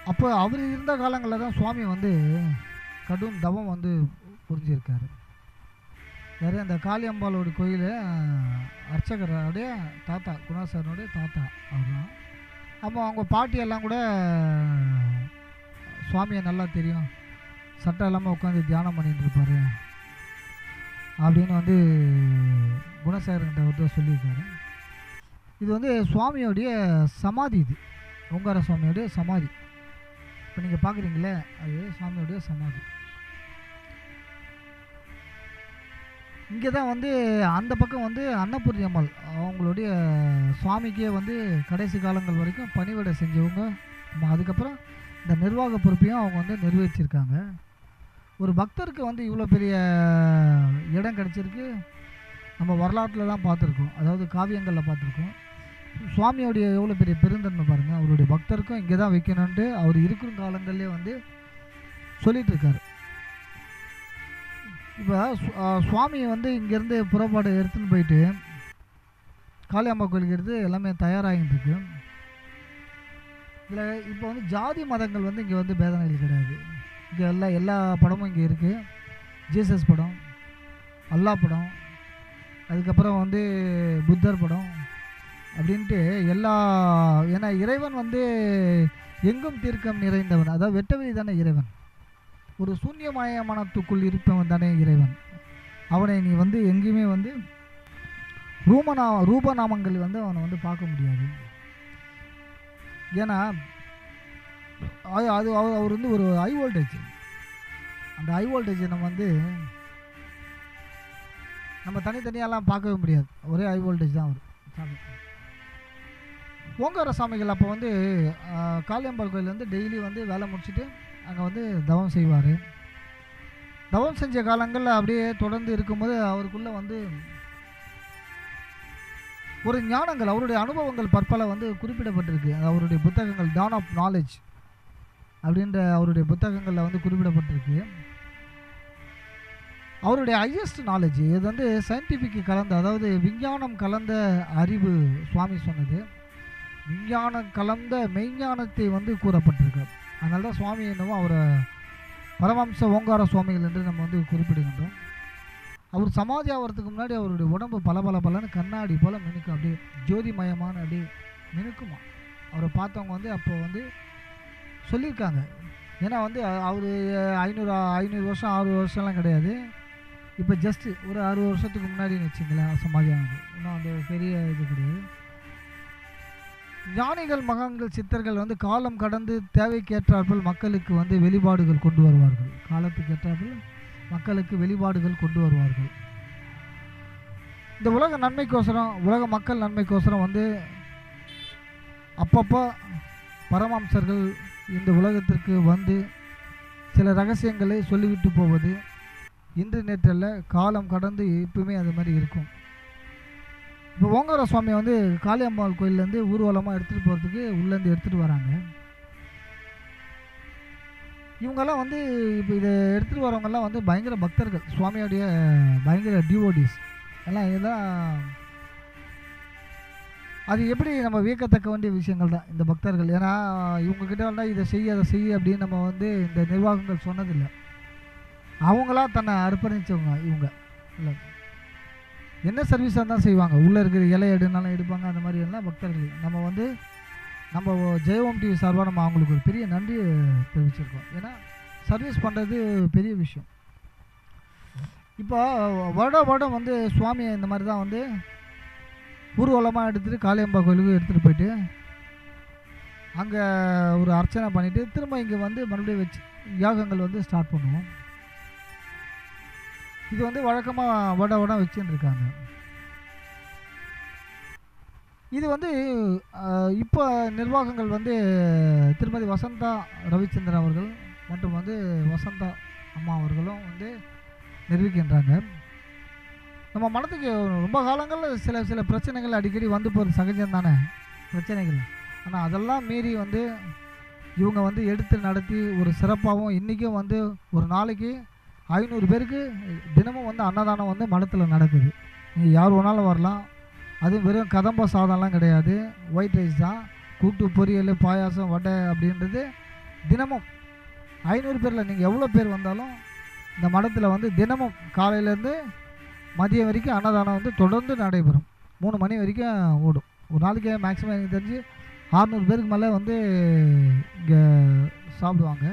அப்போ அவர் இருந்த காலங்களில் தான் சுவாமி வந்து கடும் தவம் வந்து புரிஞ்சிருக்காரு. வேறு அந்த காளியம்பாளோட கோயில் அர்ச்சகரோடைய தாத்தா, குணாசரனுடைய தாத்தா அவர் தான். அப்போ அவங்க பாட்டியெல்லாம் கூட சுவாமியை நல்லா தெரியும், சட்டம் இல்லாமல் உட்காந்து தியானம் பண்ணிட்டு இருப்பார் அப்படின்னு வந்து குணசேகரன்கிட்ட ஒருத்தர் சொல்லியிருக்காரு. இது வந்து சுவாமியோடைய சமாதி, இது ஓங்கார சுவாமியோடைய சமாதி. இப்போ நீங்கள் பார்க்குறீங்களே அது சுவாமியோடைய சமாதி. இங்கே தான் வந்து அந்த பக்கம் வந்து அன்னபூர்ணி அம்மாள் அவங்களுடைய சுவாமிக்கே வந்து கடைசி காலங்கள் வரைக்கும் பணிவிடை செஞ்சவங்க. அதுக்கப்புறம் இந்த நிர்வாக பொறுப்பையும் அவங்க வந்து நிர்வகிச்சிருக்காங்க. ஒரு பக்தருக்கு வந்து இவ்வளோ பெரிய இடம் கிடச்சிருக்கு நம்ம வரலாற்றில் தான் பார்த்துருக்கோம், அதாவது காவியங்களில் பார்த்துருக்கோம். சுவாமியோடைய எவ்வளோ பெரிய பெருந்தன்மை பாருங்கள். அவருடைய பக்தருக்கும் இங்கே தான் வைக்கணுன்ட்டு அவர் இருக்கிற காலங்கள்லேயே வந்து சொல்லிகிட்டு இருக்காரு. இப்போ சுவாமி வந்து இங்கேருந்து புறப்பாடு எடுத்துன்னு போயிட்டு காளியம்மா கோயிலுக்கு எடுத்து எல்லாமே தயாராகிட்டு இருக்கு. இதில் இப்போ வந்து ஜாதி மதங்கள் வந்து இங்கே வந்து பேதனைகள் கிடையாது. இங்கே எல்லா படமும் இங்கே இருக்குது. ஜீசஸ் படம், அல்லா படம், அதுக்கப்புறம் வந்து புத்தர் படம் அப்படின்ட்டு எல்லா, ஏன்னா இறைவன் வந்து எங்கும் தீர்க்கம் நிறைந்தவன், அதாவது வெட்டவெளி தானே இறைவன். ஒரு சூன்யமயமானத்துக்குள் இருப்பவன் தானே இறைவன். அவனை நீ வந்து எங்கேயுமே வந்து ரூபநாமங்கள் வந்து அவனை வந்து பார்க்க முடியாது. ஏன்னா அது அவர் வந்து ஒரு ஹை வோல்டேஜ். அந்த ஹை வோல்டேஜை நம்ம தனித்தனியாலாம் பார்க்கவே முடியாது. ஒரே ஹை வோல்டேஜ் தான் அவர் சாமி. ஓங்கார சாமிகள் அப்போ வந்து காளியம்பாள் கோயில் வந்து டெய்லி வந்து வேலை முடிச்சுட்டு அங்கே வந்து தவம் செய்வார். தவம் செஞ்ச காலங்களில் அப்படியே தொடர்ந்து இருக்கும்போது அவருக்குள்ளே வந்து ஒரு ஞானங்கள், அவருடைய அனுபவங்கள் பற்பல வந்து குறிப்பிடப்பட்டிருக்கு. அவருடைய புத்தகங்கள் டான் ஆஃப் நாலேஜ் அப்படின்ற அவருடைய புத்தகங்களில் வந்து குறிப்பிடப்பட்டிருக்கு. அவருடைய ஹையஸ்ட் நாலேஜ் இது வந்து சயின்டிஃபிக் கலந்த, அதாவது விஞ்ஞானம் கலந்த அறிவு சுவாமி சொன்னது. விஞ்ஞானம் கலந்த மெய்ஞானத்தை வந்து கூறப்பட்டிருக்கு. அதனால தான் சுவாமி என்னவோ அவரை பரமஹம்ச ஓங்கார சுவாமிகள் என்று நம்ம வந்து குறிப்பிடுகின்றோம். அவர் சமாதி ஆகிறதுக்கு முன்னாடி அவருடைய உடம்பு பலன்னு கண்ணாடி போல் மினுக்கும், அப்படியே ஜோதிமயமான அப்படியே மினுக்குமா. அவரை பார்த்தவங்க வந்து அப்போ வந்து சொல்லியிருக்காங்க. ஏன்னா வந்து அவர் 500 வருஷம் 600 வருஷம்லாம் கிடையாது. இப்போ ஜஸ்ட்டு ஒரு 60 வருஷத்துக்கு முன்னாடின்னு வச்சுங்களேன் சமாதி ஆனது. இன்னும் அந்த பெரிய இது கிடையாது. ஞானிகள், மகான்கள், சித்தர்கள் வந்து காலம் கடந்து தேவைக்கேற்றார்கள் மக்களுக்கு வந்து வெளிப்பாடுகள் கொண்டு வருவார்கள். காலத்துக்கு ஏற்றார்கள் மக்களுக்கு வெளிப்பாடுகள் கொண்டு வருவார்கள். இந்த உலக நன்மைக்கோசரம், உலக மக்கள் நன்மைக்கோசரம் வந்து அப்பப்போ பரமஹம்சர்கள் இந்த உலகத்திற்கு வந்து சில ரகசியங்களை சொல்லிவிட்டு போவது இன்று நேற்றல்ல, காலம் கடந்து எப்பவுமே அது மாதிரி இருக்கும். இப்போ ஓங்கார சுவாமி வந்து காளியம்பாள் கோயிலேருந்து ஊர்வலமாக எடுத்துகிட்டு போகிறதுக்கு உள்ளேருந்து எடுத்துகிட்டு வராங்க. இவங்கெல்லாம் வந்து இப்போ இதை எடுத்துகிட்டு வரவங்கெல்லாம் வந்து பயங்கர பக்தர்கள், சுவாமியோடைய பயங்கர டிவோடிஸ் எல்லாம். இதுதான் அது எப்படி நம்ம வியக்கத்தக்க வேண்டிய விஷயங்கள் தான் இந்த பக்தர்கள். ஏன்னா இவங்கக்கிட்ட வந்தால் இதை செய்ய அதை செய்ய அப்படின்னு நம்ம வந்து இந்த நிர்வாகங்கள் சொன்னதில்லை. அவங்களா தன்னை அர்ப்பணித்தவங்க இவங்க. இல்லை என்ன சர்வீஸாக தான் செய்வாங்க. உள்ளே இருக்கிற இலை எடுனாலும் எடுப்பாங்க. அந்த மாதிரி எல்லாம் பக்தர்கள். நம்ம ஜெயவோம் டிவி சார்பாக நம்ம அவங்களுக்கு ஒரு பெரிய நன்றி தெரிவிச்சிருக்கோம். ஏன்னா சர்வீஸ் பண்ணுறது பெரிய விஷயம். இப்போ வருடம் வந்து சுவாமியை இந்த மாதிரி தான் வந்து ஊர்வலமாக எடுத்துகிட்டு காளியம்பா கோயிலுக்கு எடுத்துகிட்டு போயிட்டு அங்கே ஒரு அர்ச்சனை பண்ணிவிட்டு திரும்ப இங்கே வந்து மறுபடியும் வச்சு யாகங்கள் வந்து ஸ்டார்ட் பண்ணுவோம். இது வந்து வழக்கமாக வடம் வச்சுன்னு இருக்காங்க. இது வந்து இப்போ நிர்வாகங்கள் வந்து திருமதி வசந்தா ரவிச்சந்திரன் அவர்கள் மற்றும் வந்து வசந்தா அம்மா அவர்களும் வந்து நிர்வகிக்கின்றாங்க. நம்ம மனத்துக்கு ரொம்ப காலங்களில் சில பிரச்சனைகள் அடிக்கடி வந்து போகிறது சகஜம் தானே பிரச்சனைகள். ஆனால் அதெல்லாம் மீறி வந்து இவங்க வந்து எடுத்து நடத்தி ஒரு சிறப்பாகவும் இன்றைக்கும் வந்து ஒரு நாளைக்கு 500 பேருக்கு தினமும் வந்து அன்னதானம் வந்து மடத்தில் நடக்குது. நீங்கள் யார் வேணாலும் வரலாம். அதுவும் வெறும் கதம்ப சாதம்லாம் கிடையாது, ஒயிட் ரைஸ் தான். கூட்டு பொரியல், பாயாசம், வடை அப்படின்றது தினமும் 500 பேரில் நீங்கள் எவ்வளோ பேர் வந்தாலும் இந்த மடத்தில் வந்து தினமும் காலையிலேருந்து மதியம் வரைக்கும் அன்னதானம் வந்து தொடர்ந்து நடைபெறும். 3 மணி வரைக்கும் ஓடும். ஒரு நாளைக்கு மேக்ஸிமம் எனக்கு தெரிஞ்சு 600 பேருக்கு மேலே வந்து இங்கே சாப்பிடுவாங்க.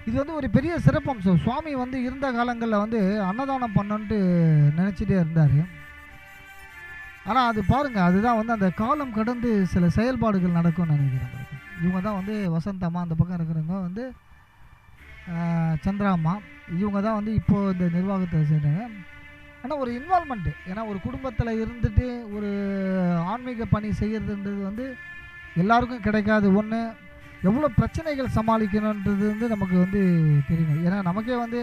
இது வந்து ஒரு பெரிய சிறப்பம்சம். சுவாமி வந்து இருந்த காலங்களில் வந்து அன்னதானம் பண்ணணுன்ட்டு நினச்சிட்டே இருந்தார். ஆனால் அது பாருங்கள், அதுதான் வந்து அந்த காலம் கடந்து சில செயல்பாடுகள் நடக்கும்னு நினைக்கிறேன். இவங்க தான் வந்து வசந்தம்மா, அந்த பக்கம் இருக்கிறவங்க வந்து சந்திராம்மா, இவங்க தான் வந்து இப்போது இந்த நிர்வாகத்தை செய்கிறாங்க. ஆனால் ஒரு இன்வால்மெண்ட்டு, ஏன்னா ஒரு குடும்பத்தில் இருந்துட்டு ஒரு ஆன்மீக பணி செய்கிறதுன்றது வந்து எல்லாருக்கும் கிடைக்காது. ஒன்று, எவ்வளோ பிரச்சனைகள் சமாளிக்கணுன்றது வந்து நமக்கு வந்து தெரியணும். ஏன்னா நமக்கே வந்து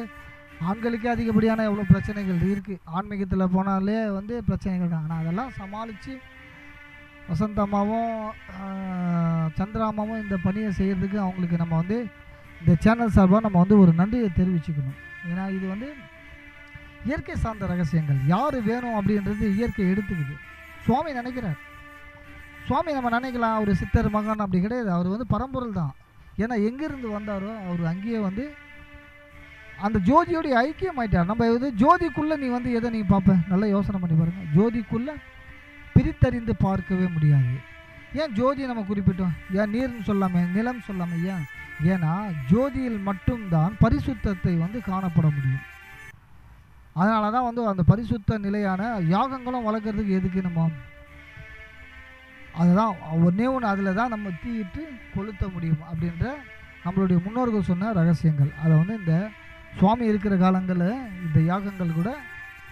ஆண்களுக்கே அதிகப்படியான எவ்வளோ பிரச்சனைகள் இருக்குது. ஆன்மீகத்தில் போனாலே வந்து பிரச்சனைகள் தான். ஆனால் அதெல்லாம் சமாளித்து வசந்தம்மாவும் சந்திராமாவும் இந்த பணியை செய்கிறதுக்கு அவங்களுக்கு நம்ம வந்து இந்த சேனல் சார்பாக நம்ம வந்து ஒரு நன்றியை தெரிவிச்சுக்கணும். ஏன்னா இது வந்து இயற்கை சார்ந்த ரகசியங்கள். யார் வேணும் அப்படின்றது இயற்கை எடுத்துக்குது. சுவாமி நினைக்கிறார். சுவாமி நம்ம நினைக்கலாம் அவர் சித்தர் மகன், அப்படி கிடையாது. அவர் வந்து பரம்பொருள் தான். ஏன்னா எங்கேருந்து வந்தாரோ அவர் அங்கேயே வந்து அந்த ஜோதியோடைய ஐக்கியம் ஆயிட்டார். நம்ம வந்து ஜோதிக்குள்ளே நீ வந்து எதை நீ பார்ப்ப, நல்லா யோசனை பண்ணி பாருங்கள். ஜோதிக்குள்ளே பிரித்தறிந்து பார்க்கவே முடியாது. ஏன் ஜோதியை நம்ம குறிப்பிட்டோம்? ஏன் நீர்னு சொல்லாமல், நிலம் சொல்லாமல்? ஏன்னா ஜோதியில் மட்டும்தான் பரிசுத்தத்தை வந்து காணப்பட முடியும். அதனால தான் வந்து அந்த பரிசுத்த நிலையான யாகங்களும் வளர்க்குறதுக்கு எதுக்கு நம்ம அதுதான் ஒன்றே ஒன்று, அதில் தான் நம்ம தீயிட்டு கொளுத்த முடியும் அப்படின்ற நம்மளுடைய முன்னோர்கள் சொன்ன ரகசியங்கள். அதை வந்து இந்த சுவாமி இருக்கிற காலங்களில் இந்த யாகங்கள் கூட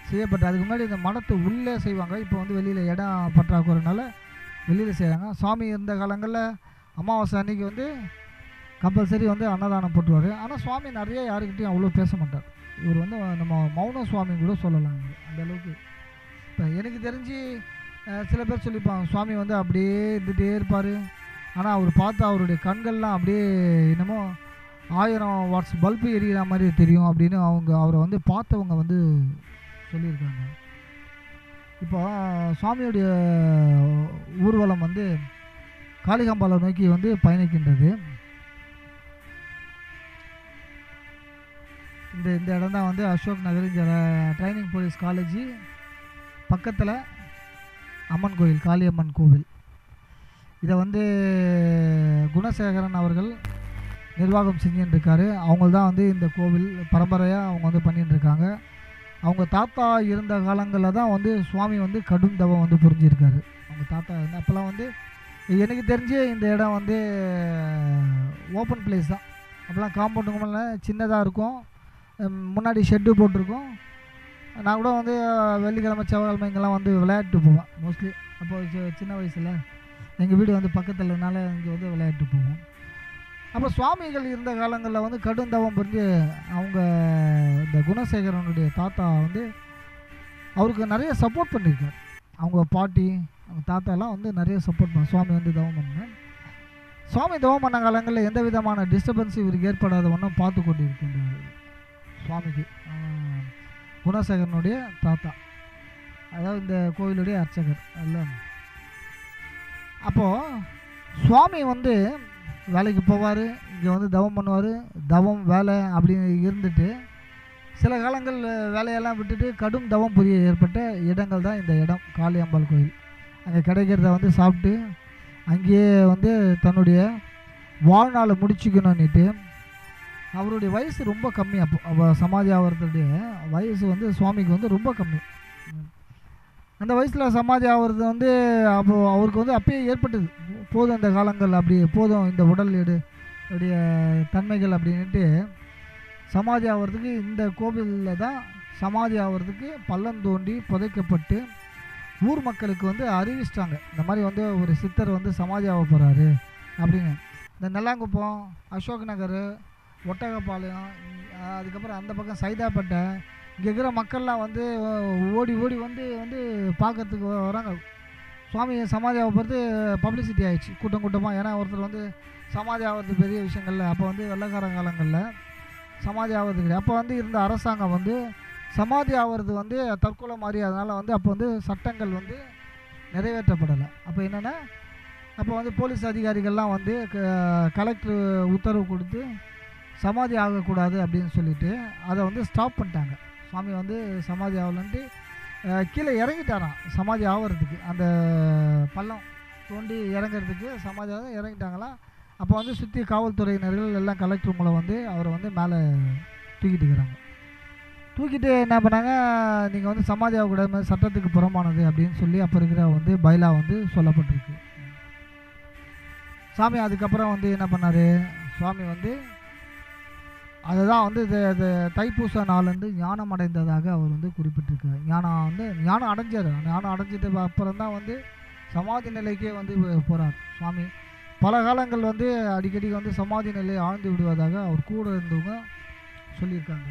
செய்யப்பட்ட. அதுக்கு முன்னாடி இந்த மடத்தை உள்ளே செய்வாங்க. இப்போ வந்து வெளியில் இடம் பற்றாக்குறதுனால வெளியில் செய்கிறாங்க. சுவாமி இருந்த காலங்களில் அமாவாசை அன்னைக்கு வந்து கம்பல்சரி வந்து அன்னதானம் போட்டுருவார். ஆனால் சுவாமி நிறைய யாருக்கிட்டையும் அவ்வளோ பேச மாட்டார். இவர் வந்து நம்ம மௌன சுவாமி கூட சொல்லலாம். அந்த அளவுக்கு இப்போ எனக்கு தெரிஞ்சு சில பேர் சொல்லிப்பாங்க, சுவாமி வந்து அப்படியே இருந்துகிட்டே இருப்பார். ஆனால் அவர் பார்த்தா அவருடைய கண்கள்லாம் அப்படியே என்னமோ 1000 வாட்ஸ் பல்பு எரியிற மாதிரி தெரியும் அப்படின்னு அவரை வந்து பார்த்தவங்க வந்து சொல்லியிருக்காங்க. இப்போ சுவாமியுடைய ஊர்வலம் வந்து காளிகாம்பாளை நோக்கி வந்து பயணிக்கின்றது. இந்த இடம் தான் வந்து அசோக் நகர், இந்த ட்ரைனிங் போலீஸ் காலேஜ் பக்கத்தில் அம்மன் கோயில், காளியம்மன் கோவில். இதை வந்து குணசேகரன் அவர்கள் நிர்வாகம் செஞ்சுட்டு இருக்காரு. அவங்க தான் வந்து இந்த கோவில் பரம்பரையாக அவங்க வந்து பண்ணிட்டு இருக்காங்க. அவங்க தாத்தா இருந்த காலங்களில் தான் வந்து சுவாமி வந்து கடும் தவம் வந்து புரிஞ்சிருக்காரு. அவங்க தாத்தா வந்து அப்போல்லாம் வந்து எனக்கு தெரிஞ்சு இந்த இடம் வந்து ஓப்பன் பிளேஸ் தான். அப்போல்லாம் காம்பவுண்டுக்குள்ள சின்னதாக இருக்கும், முன்னாடி ஷெட்டு போட்டிருக்கோம். நான் கூட வந்து வெள்ளிக்கிழமை செவ்வாய்க்கிழமை இங்கெல்லாம் வந்து விளையாட்டு போவேன் மோஸ்ட்லி. அப்போ சின்ன வயசில் எங்கள் வீடு வந்து பக்கத்துலனால இங்கே வந்து விளையாட்டு போவோம். அப்போ சுவாமிகள் இருந்த காலங்களில் வந்து கடுந்தவம் புரிஞ்சு அவங்க இந்த குணசேகரனுடைய தாத்தா வந்து அவருக்கு நிறைய சப்போர்ட் பண்ணியிருக்கார். அவங்க பாட்டி, அவங்க தாத்தாலாம் வந்து நிறைய சப்போர்ட் பண்ண சுவாமி வந்து தவம் பண்ணேன். சுவாமி தவம் பண்ண காலங்களில் எந்த விதமான டிஸ்டர்பன்ஸ் இவருக்கு ஏற்படாத ஒன்றும் பார்த்து கொண்டு இருக்கின்றார் சுவாமிக்கு. குணசேகரனுடைய தாத்தா, அதாவது இந்த கோவிலுடைய அர்ச்சகர் அல்ல. அப்போது சுவாமி வந்து வேலைக்கு போவார், இங்கே வந்து தவம் பண்ணுவார். தவம் வேலை அப்படின்னு இருந்துட்டு சில காலங்கள் வேலையெல்லாம் விட்டுட்டு கடும் தவம் புரிய ஏற்பட்ட இடங்கள் தான் இந்த இடம், காளியம்பாள் கோயில். அங்கே கிடைக்கிறத வந்து சாப்பிட்டு அங்கேயே வந்து தன்னுடைய வாழ்நாளை முடிச்சுக்கணுன்னுட்டு அவருடைய வயசு ரொம்ப கம்மி. அப்போ சமாதி ஆகிறதுடைய வயசு வந்து சுவாமிக்கு வந்து ரொம்ப கம்மி. அந்த வயசில் சமாதி ஆகிறது வந்து அப்போ அவருக்கு வந்து அப்பயே ஏற்பட்டது. போதும் இந்த காலங்கள், அப்படி போதும் இந்த உடல் உடைய தன்மைகள் அப்படின்ட்டு சமாதி ஆகிறதுக்கு இந்த கோவிலில் தான் சமாதி ஆகிறதுக்கு பள்ளம் தோண்டி புதைக்கப்பட்டு ஊர் மக்களுக்கு வந்து அறிவிச்சிட்டாங்க, இந்த மாதிரி வந்து ஒரு சித்தர் வந்து சமாதி ஆக போகிறாரு அப்படின்னு. இந்த நெல்லாங்குப்பம், அசோக் நகர், ஒட்டகப்பாளையம், அதுக்கப்புறம் அந்த பக்கம் சைதாப்பேட்டை, இங்கே இருக்கிற மக்கள்லாம் வந்து ஓடி ஓடி வந்து வந்து பார்க்கறதுக்கு வராங்க. சுவாமி சமாதி ஆக போகிறது பப்ளிசிட்டி ஆகிடுச்சு கூட்டம் கூட்டமாக. ஏன்னா ஒருத்தர் வந்து சமாதி ஆகிறது பெரிய விஷயங்கள்ல. அப்போ வந்து வெள்ளைக்கார காலங்களில் சமாதி ஆகிறது கிடையாது. அப்போ வந்து இருந்த அரசாங்கம் வந்து சமாதி ஆகிறது வந்து தற்கொலை மாதிரி. அதனால் வந்து அப்போ வந்து சட்டங்கள் வந்து நிறைவேற்றப்படலை. அப்போ என்னென்னா அப்போ வந்து போலீஸ் அதிகாரிகள்லாம் வந்து கலெக்டர் உத்தரவு கொடுத்து சமாதி ஆகக்கூடாது அப்படின்னு சொல்லிட்டு அதை வந்து ஸ்டாப் பண்ணிட்டாங்க. சுவாமி வந்து சமாதி ஆகலன்ட்டு கீழே இறங்கிட்டாராம் சமாதி ஆகிறதுக்கு. அந்த பள்ளம் தோண்டி இறங்கிறதுக்கு சமாதி இறங்கிட்டாங்களாம். அப்போ வந்து சுற்றி காவல்துறையினர்கள் எல்லாம் கலெக்டர் மூலம் வந்து அவரை வந்து மேலே தூக்கிட்டு இருக்கிறாங்க. தூக்கிட்டு என்ன பண்ணாங்க, நீங்கள் வந்து சமாதி ஆகக்கூடாது, மாதிரி சட்டத்துக்கு புறமானது அப்படின்னு சொல்லி அப்போ இருக்கிற வந்து பைலா வந்து சொல்லப்பட்டிருக்கு. சாமி அதுக்கப்புறம் வந்து என்ன பண்ணார், சுவாமி வந்து அதுதான் வந்து தைப்பூச நாள் வந்து ஞானம் அடைந்ததாக அவர் வந்து குறிப்பிட்டிருக்கார். ஞானம் அடைஞ்சார். ஞானம் அடைஞ்சிட்டு அப்புறம் தான் வந்து சமாதி நிலைக்கே வந்து போகிறார் சுவாமி. பல காலங்கள் வந்து அடிக்கடி வந்து சமாதி நிலையை ஆழ்ந்து விடுவதாக அவர் கூட இருந்தவங்க சொல்லியிருக்காங்க.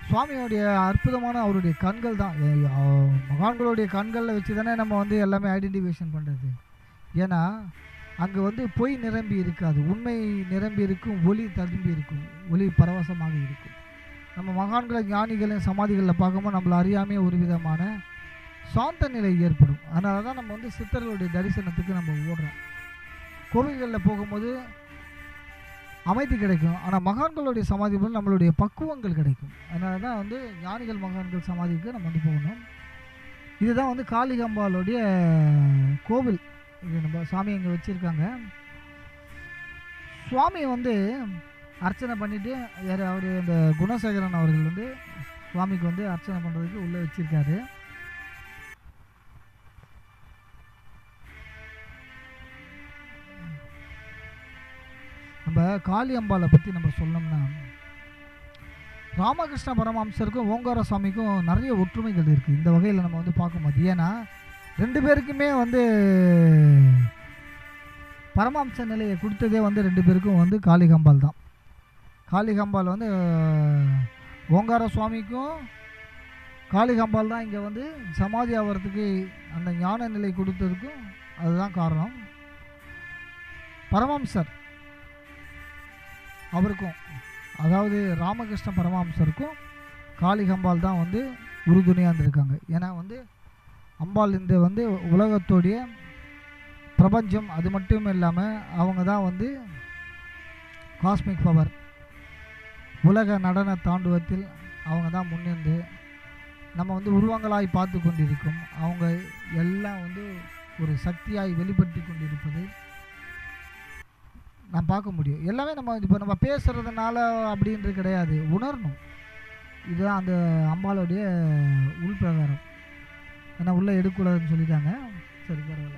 சுவாமியோடைய அற்புதமான அவருடைய கண்கள் தான், மகான்களுடைய கண்களில் வச்சு தானே நம்ம வந்து எல்லாமே ஐடென்டிஃபிகேஷன் பண்ணுறது. ஏன்னா அங்கே வந்து பொய் நிரம்பி இருக்காது, உண்மை நிரம்பி இருக்கும், ஒளி ததும்பி இருக்கும், ஒளி பரவசமாக இருக்கும். நம்ம மகான்களை ஞானிகளின் சமாதிகளில் பார்க்கும்போது நம்மளை அறியாமே ஒரு விதமான சாந்த நிலை ஏற்படும். அதனால தான் நம்ம வந்து சித்தர்களுடைய தரிசனத்துக்கு நம்ம ஓடுறோம். கோவில்களில் போகும்போது அமைதி கிடைக்கும், ஆனால் மகான்களுடைய சமாதி போது நம்மளுடைய பக்குவங்கள் கிடைக்கும். அதனால தான் வந்து ஞானிகள் மகான்கள் சமாதிக்கு நம்ம வந்து போகணும். இதுதான் வந்து காளிகாம்பாளுடைய கோவில். இது நம்ம சாமி இங்கே வச்சுருக்காங்க. சுவாமி வந்து அர்ச்சனை பண்ணிவிட்டு யார் அவர் இந்த குணசேகரன் அவர்கள் வந்து சுவாமிக்கு வந்து அர்ச்சனை பண்ணுறதுக்கு உள்ளே வச்சுருக்காரு. நம்ம காளி அம்பாளை பற்றி நம்ம சொல்லணும்னா, ராமகிருஷ்ண பரமஹம்சருக்கும் ஓங்கார சுவாமிக்கும் நிறைய ஒற்றுமைகள் இருக்குது. இந்த வகையில் நம்ம வந்து பார்க்கும்போது, ஏன்னா ரெண்டு பேருக்குமே வந்து பரமஹம்ச நிலையை கொடுத்ததே வந்து ரெண்டு பேருக்கும் வந்து காளிகாம்பாள் தான். காளிகாம்பாள் வந்து ஓங்கார சுவாமிக்கும் காளிகாம்பாள் தான் இங்கே வந்து சமாதி ஆகிறதுக்கு அந்த ஞான நிலை கொடுத்ததுக்கும் அதுதான் காரணம். பரமஹம்சர் அவருக்கும், அதாவது ராமகிருஷ்ண பரமஹம்சருக்கும் காளிகாம்பாள் தான் வந்து உறுதுணையாக இருந்திருக்காங்க. ஏன்னா வந்து அம்பாள் இந்த வந்து உலகத்தோடைய பிரபஞ்சம், அது மட்டும் இல்லாமல் அவங்க தான் வந்து காஸ்மிக் பவர், உலக நடன தாண்டுவத்தில் அவங்க தான் முன்னிருந்து நம்ம வந்து உருவங்களாய் பார்த்து கொண்டிருக்கும். அவங்க எல்லாம் வந்து ஒரு சக்தியாய் வெளிப்படுத்தி கொண்டிருப்பது நான் பார்க்க முடியும். எல்லாமே நம்ம இப்போ நம்ம பேசுகிறதுனால அப்படின்றது கிடையாது, உணரணும். இதுதான் அந்த அம்பாளுடைய உள்பிரகாரம். ஏன்னா உள்ளே எடுக்கக்கூடாதுன்னு சொல்லிட்டாங்க. சரி, பரவாயில்ல.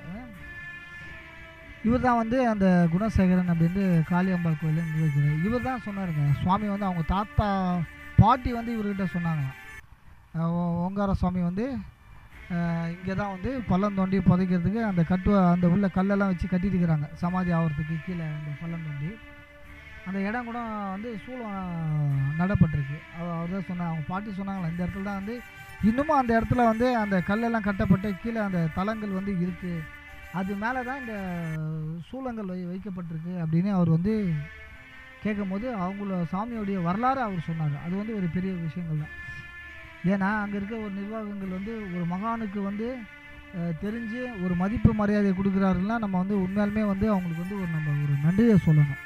இவர் தான் வந்து அந்த குணசேகரன் அப்படின்ட்டு காளியம்பாள் கோயிலில் நிர்வகிக்கிறார். இவர் தான் சொன்னாருங்க, சுவாமி வந்து அவங்க தாத்தா பாட்டி வந்து இவர்கிட்ட சொன்னாங்களாம், ஓங்கார சுவாமி வந்து இங்கே தான் வந்து பள்ளம் தோண்டி புதைக்கிறதுக்கு அந்த உள்ள கல்லெல்லாம் வச்சு கட்டிட்டு இருக்கிறாங்க சமாதி ஆகிறதுக்கு கீழே. அந்த பள்ளம் தோண்டி அந்த இடம் கூட வந்து சூளம் நடப்பட்டிருக்கு. அவர் தான் சொன்னாங்க, அவங்க பாட்டி சொன்னாங்களா, இந்த இடத்துல தான் வந்து இன்னமும் அந்த இடத்துல வந்து அந்த கல்லெல்லாம் கட்டப்பட்டு கீழே அந்த தலங்கள் வந்து இருக்குது, அது மேலே தான் இந்த சூளங்கள் வைக்கப்பட்டிருக்கு அப்படின்னு அவர் வந்து கேட்கும் போது அவங்கள சாமியோடைய வரலாறு அவர் சொன்னார். அது வந்து ஒரு பெரிய விஷயங்கள் தான். ஏன்னா அங்கே இருக்க ஒரு நிர்வாகங்கள் வந்து ஒரு மகானுக்கு வந்து தெரிஞ்சு ஒரு மதிப்பு மரியாதை கொடுக்குறாருன்னா நம்ம வந்து உண்மையாலுமே வந்து அவங்களுக்கு வந்து நம்ம ஒரு நன்றியை சொல்லணும்.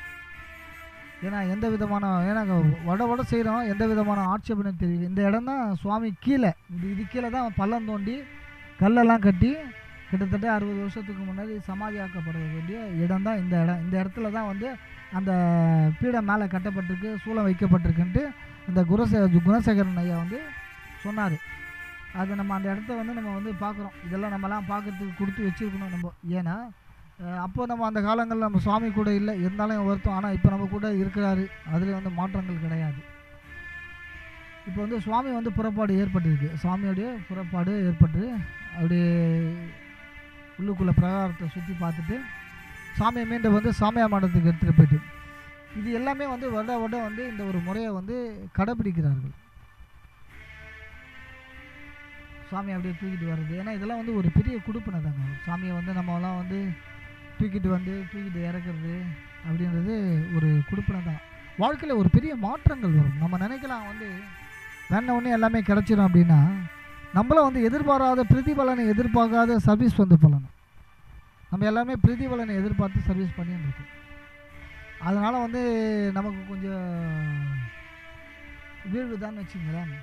ஏன்னா எந்த விதமான, ஏன்னா வட செய்கிறோம், எந்த விதமான ஆட்சேபனை தெரியும். இந்த இடம் தான் சுவாமி கீழே, இது கீழே தான் பள்ளம் தோண்டி கல்லெல்லாம் கட்டி கிட்டத்தட்ட 60 வருஷத்துக்கு முன்னாடி சமாதியாக்கப்பட வேண்டிய இடம் தான் இந்த இடம். இந்த இடத்துல தான் வந்து அந்த பீடம் மேலே கட்டப்பட்டிருக்கு, சூளம் வைக்கப்பட்டிருக்குன்ட்டு இந்த குணசேகரன் ஐயா வந்து சொன்னார். அது நம்ம அந்த இடத்த வந்து நம்ம வந்து பார்க்குறோம். இதெல்லாம் நம்மலாம் பார்க்குறதுக்கு கொடுத்து வச்சுருக்கணும் நம்ம. ஏன்னா அப்போ நம்ம அந்த காலங்களில் நம்ம சுவாமி கூட இல்லை, இருந்தாலும் வருத்தம். ஆனால் இப்போ நம்ம கூட இருக்கிறாரு, அதில் வந்து மாற்றங்கள் கிடையாது. இப்போ வந்து சுவாமி வந்து புறப்பாடு ஏற்பட்டிருக்கு, சுவாமியோடைய புறப்பாடு ஏற்பட்டு அப்படியே உள்ளுக்குள்ளே பிரகாரத்தை சுற்றி பார்த்துட்டு சாமியை மீண்டும் வந்து சாமியா மண்டலத்துக்கு எடுத்துகிட்டு போயிட்டு, இது எல்லாமே வந்து வருட வந்து இந்த ஒரு முறையை வந்து கடைபிடிக்கிறார்கள். சாமி அப்படியே தூக்கிட்டு வர்றது, ஏன்னா இதெல்லாம் வந்து ஒரு பெரிய குடுப்பினை தாங்க. சாமியை வந்து நம்மலாம் வந்து தூக்கிட்டு இறக்குறது அப்படின்றது ஒரு குடுப்பினை தான். வாழ்க்கையில் ஒரு பெரிய மாற்றங்கள் வரும். நம்ம நினைக்கலாம் வந்து வேண ஒன்று எல்லாமே கிடச்சிடும் அப்படின்னா, நம்மளும் வந்து எதிர்பாராத பிரதிபலனை எதிர்பார்க்காத சர்வீஸ் வந்து பண்ணணும். நம்ம எல்லாமே பிரதிபலனை எதிர்பார்த்து சர்வீஸ் பண்ணின்னு இருக்கோம். அதனால் வந்து நமக்கு கொஞ்சம் வீழ்வு தான் வச்சுங்களேன்.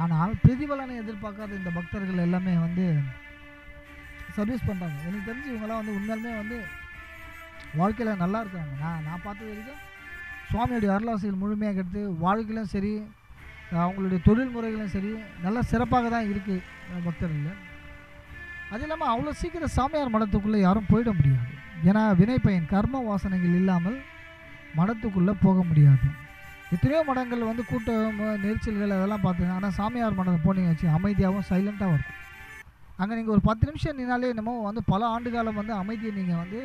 ஆனால் பிரதிபலனை எதிர்பார்க்காத இந்த பக்தர்கள் எல்லாமே வந்து சர்வீஸ் பண்ணுறாங்க. எனக்கு தெரிஞ்சு இவங்கெல்லாம் வந்து உண்மையிலுமே வந்து வாழ்க்கையில் நல்லா இருக்காங்க. நான் பார்த்தது வரைக்கும் சுவாமியுடைய அருளாசிகள் முழுமையாக எடுத்து வாழ்க்கையிலும் சரி, அவங்களுடைய தொழில் முறைகளும் சரி நல்லா சிறப்பாக தான் இருக்குது பக்தர்கள். அது இல்லாமல் அவ்வளோ சீக்கிரம் சாமியார் மடத்துக்குள்ளே யாரும் போயிட முடியாது. ஏன்னா வினை பயன் கர்ம வாசனைகள் இல்லாமல் மடத்துக்குள்ளே போக முடியாது. எத்தனையோ மடங்கள் வந்து கூட்டம் நெரிச்சல்கள் அதெல்லாம் பார்த்துங்க. ஆனால் சாமியார் மடம் போனீங்க வச்சு அமைதியாகவும் சைலண்ட்டாகவும் இருக்கும். அங்கே நீங்கள் ஒரு 10 நிமிஷம் நின்னாலே என்னமோ வந்து பல ஆண்டு காலம் வந்து அமைதியை நீங்கள் வந்து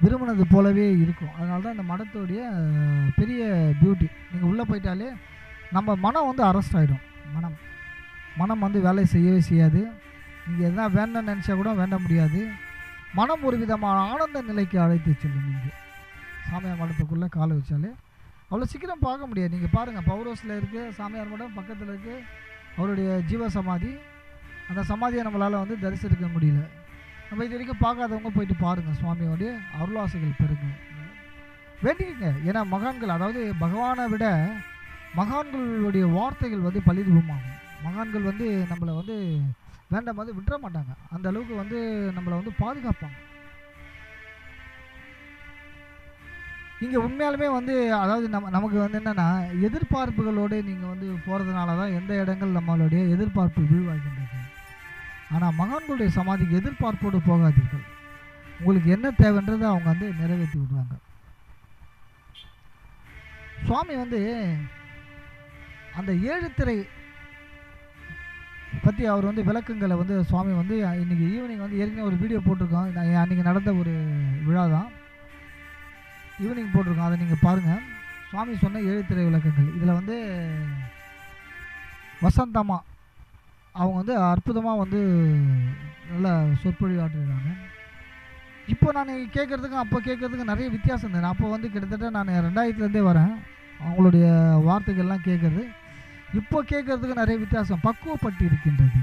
விரும்பினது போலவே இருக்கும். அதனால தான் இந்த மடத்துடைய பெரிய பியூட்டி. நீங்கள் உள்ளே போயிட்டாலே நம்ம மனம் வந்து அரெஸ்ட் ஆகிடும். மனம் வந்து வேலை செய்யவே செய்யாது. நீங்கள் எதனா வேணும்னு நினச்சா கூட வேண்ட முடியாது. மனம் ஒரு விதமான ஆனந்த நிலைக்கு அழைத்து செல்லும். நீங்கள் சாமியார் மடத்துக்குள்ளே காலை வச்சாலே அவ்வளோ சீக்கிரம் பார்க்க முடியாது. நீங்கள் பாருங்கள், பவுரோஸில் இருக்குது சாமியார் மடம், பக்கத்தில் இருக்குது அவருடைய ஜீவ சமாதி. அந்த சமாதியை நம்மளால் வந்து தரிசிக்க முடியல. நம்ம இது வரைக்கும் பார்க்காதவங்க போயிட்டு பாருங்கள், சுவாமியோடைய அருளாசைகள் பெறுங்க, வேண்டிக்கங்க. ஏன்னா மகான்கள், அதாவது பகவானை விட மகான்களுடைய வார்த்தைகள் வந்து பலிதூபமாகும். மகான்கள் வந்து நம்மளை வந்து வேண்டாம் வந்து விட்டுற மாட்டாங்க. அந்த அளவுக்கு வந்து நம்மளை வந்து பாதுகாப்பாங்க. இங்கே உண்மையாலுமே வந்து அதாவது நமக்கு வந்து என்னென்னா எதிர்பார்ப்புகளோடு நீங்கள் வந்து போகிறதுனால தான் எந்த இடங்கள் நம்மளுடைய எதிர்பார்ப்பு விழுவாகின்றது. ஆனால் மகான்களுடைய சமாதிக்கு எதிர்பார்ப்போடு போகாதீர்கள். உங்களுக்கு என்ன தேவைன்றதை அவங்க வந்து நிறைவேற்றி விடுவாங்க. சுவாமி வந்து அந்த 7 திரை பற்றி அவர் வந்து விளக்கங்களை வந்து சுவாமி வந்து இன்றைக்கி ஈவினிங் வந்து ஏற்கனவே ஒரு வீடியோ போட்டிருக்கோம். அன்றைக்கி நடந்த ஒரு விழா தான், ஈவினிங் போட்டிருக்கோம். அதை நீங்கள் பாருங்கள். சுவாமி சொன்ன 7 திரை விளக்கங்கள். இதில் வந்து வசந்தம்மா அவங்க வந்து அற்புதமாக வந்து நல்லா சொற்பொழிவு ஆற்றிருக்காங்க. இப்போ நான் கேட்குறதுக்கும் அப்போ கேட்குறதுக்கும் நிறைய வித்தியாசம் இருந்தது. அப்போ வந்து கிட்டத்தட்ட நான் 2000லேருந்தே வரேன் அவங்களுடைய வார்த்தைகள்லாம் கேட்குறது. இப்போ கேட்குறதுக்கு நிறைய வித்தியாசம் பக்குவப்பட்டு இருக்கின்றது.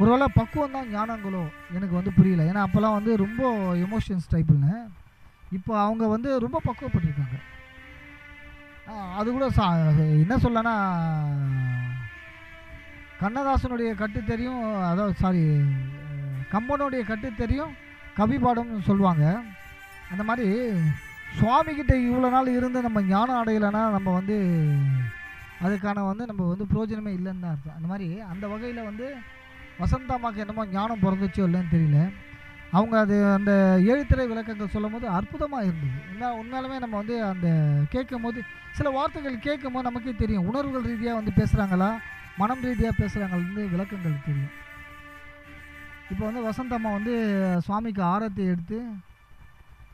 ஒருவேளை பக்குவம் தான் ஞானங்களோ எனக்கு வந்து புரியல. ஏன்னா அப்போல்லாம் வந்து ரொம்ப எமோஷன்ஸ் டைப்புன்னு, இப்போ அவங்க வந்து ரொம்ப பக்குவப்பட்டிருக்காங்க. அது கூட என்ன சொல்லனா, கண்ணதாசனுடைய கட்டு தெரியும், அதாவது கம்பனுடைய கட்டு தெரியும் கவி பாடம்னு சொல்லுவாங்க. அந்த மாதிரி சுவாமிகிட்ட இவ்வளோ நாள் இருந்து நம்ம ஞானம் அடையலைன்னா நம்ம வந்து அதுக்கான வந்து நம்ம வந்து பிரயோஜனமே இல்லைன்னு தான் அர்த்தம். அந்த மாதிரி அந்த வகையில் வந்து வசந்தாமாக்கு என்னமோ ஞானம் பிறந்துச்சோ இல்லைன்னு தெரியல. அவங்க அது அந்த 7 திரை விளக்கங்கள் சொல்லும் போது அற்புதமாக இருந்தது. உண்மையாலுமே நம்ம வந்து அந்த கேட்கும் போது சில வார்த்தைகள் கேட்கும் போது நமக்கே தெரியும் உணர்வுகள் ரீதியாக வந்து பேசுகிறாங்களா மனம் ரீதியாக பேசுகிறாங்கன்னு விளக்கங்கள் தெரியும். இப்போ வந்து வசந்தம்மா வந்து சுவாமிக்கு ஆரத்தி எடுத்து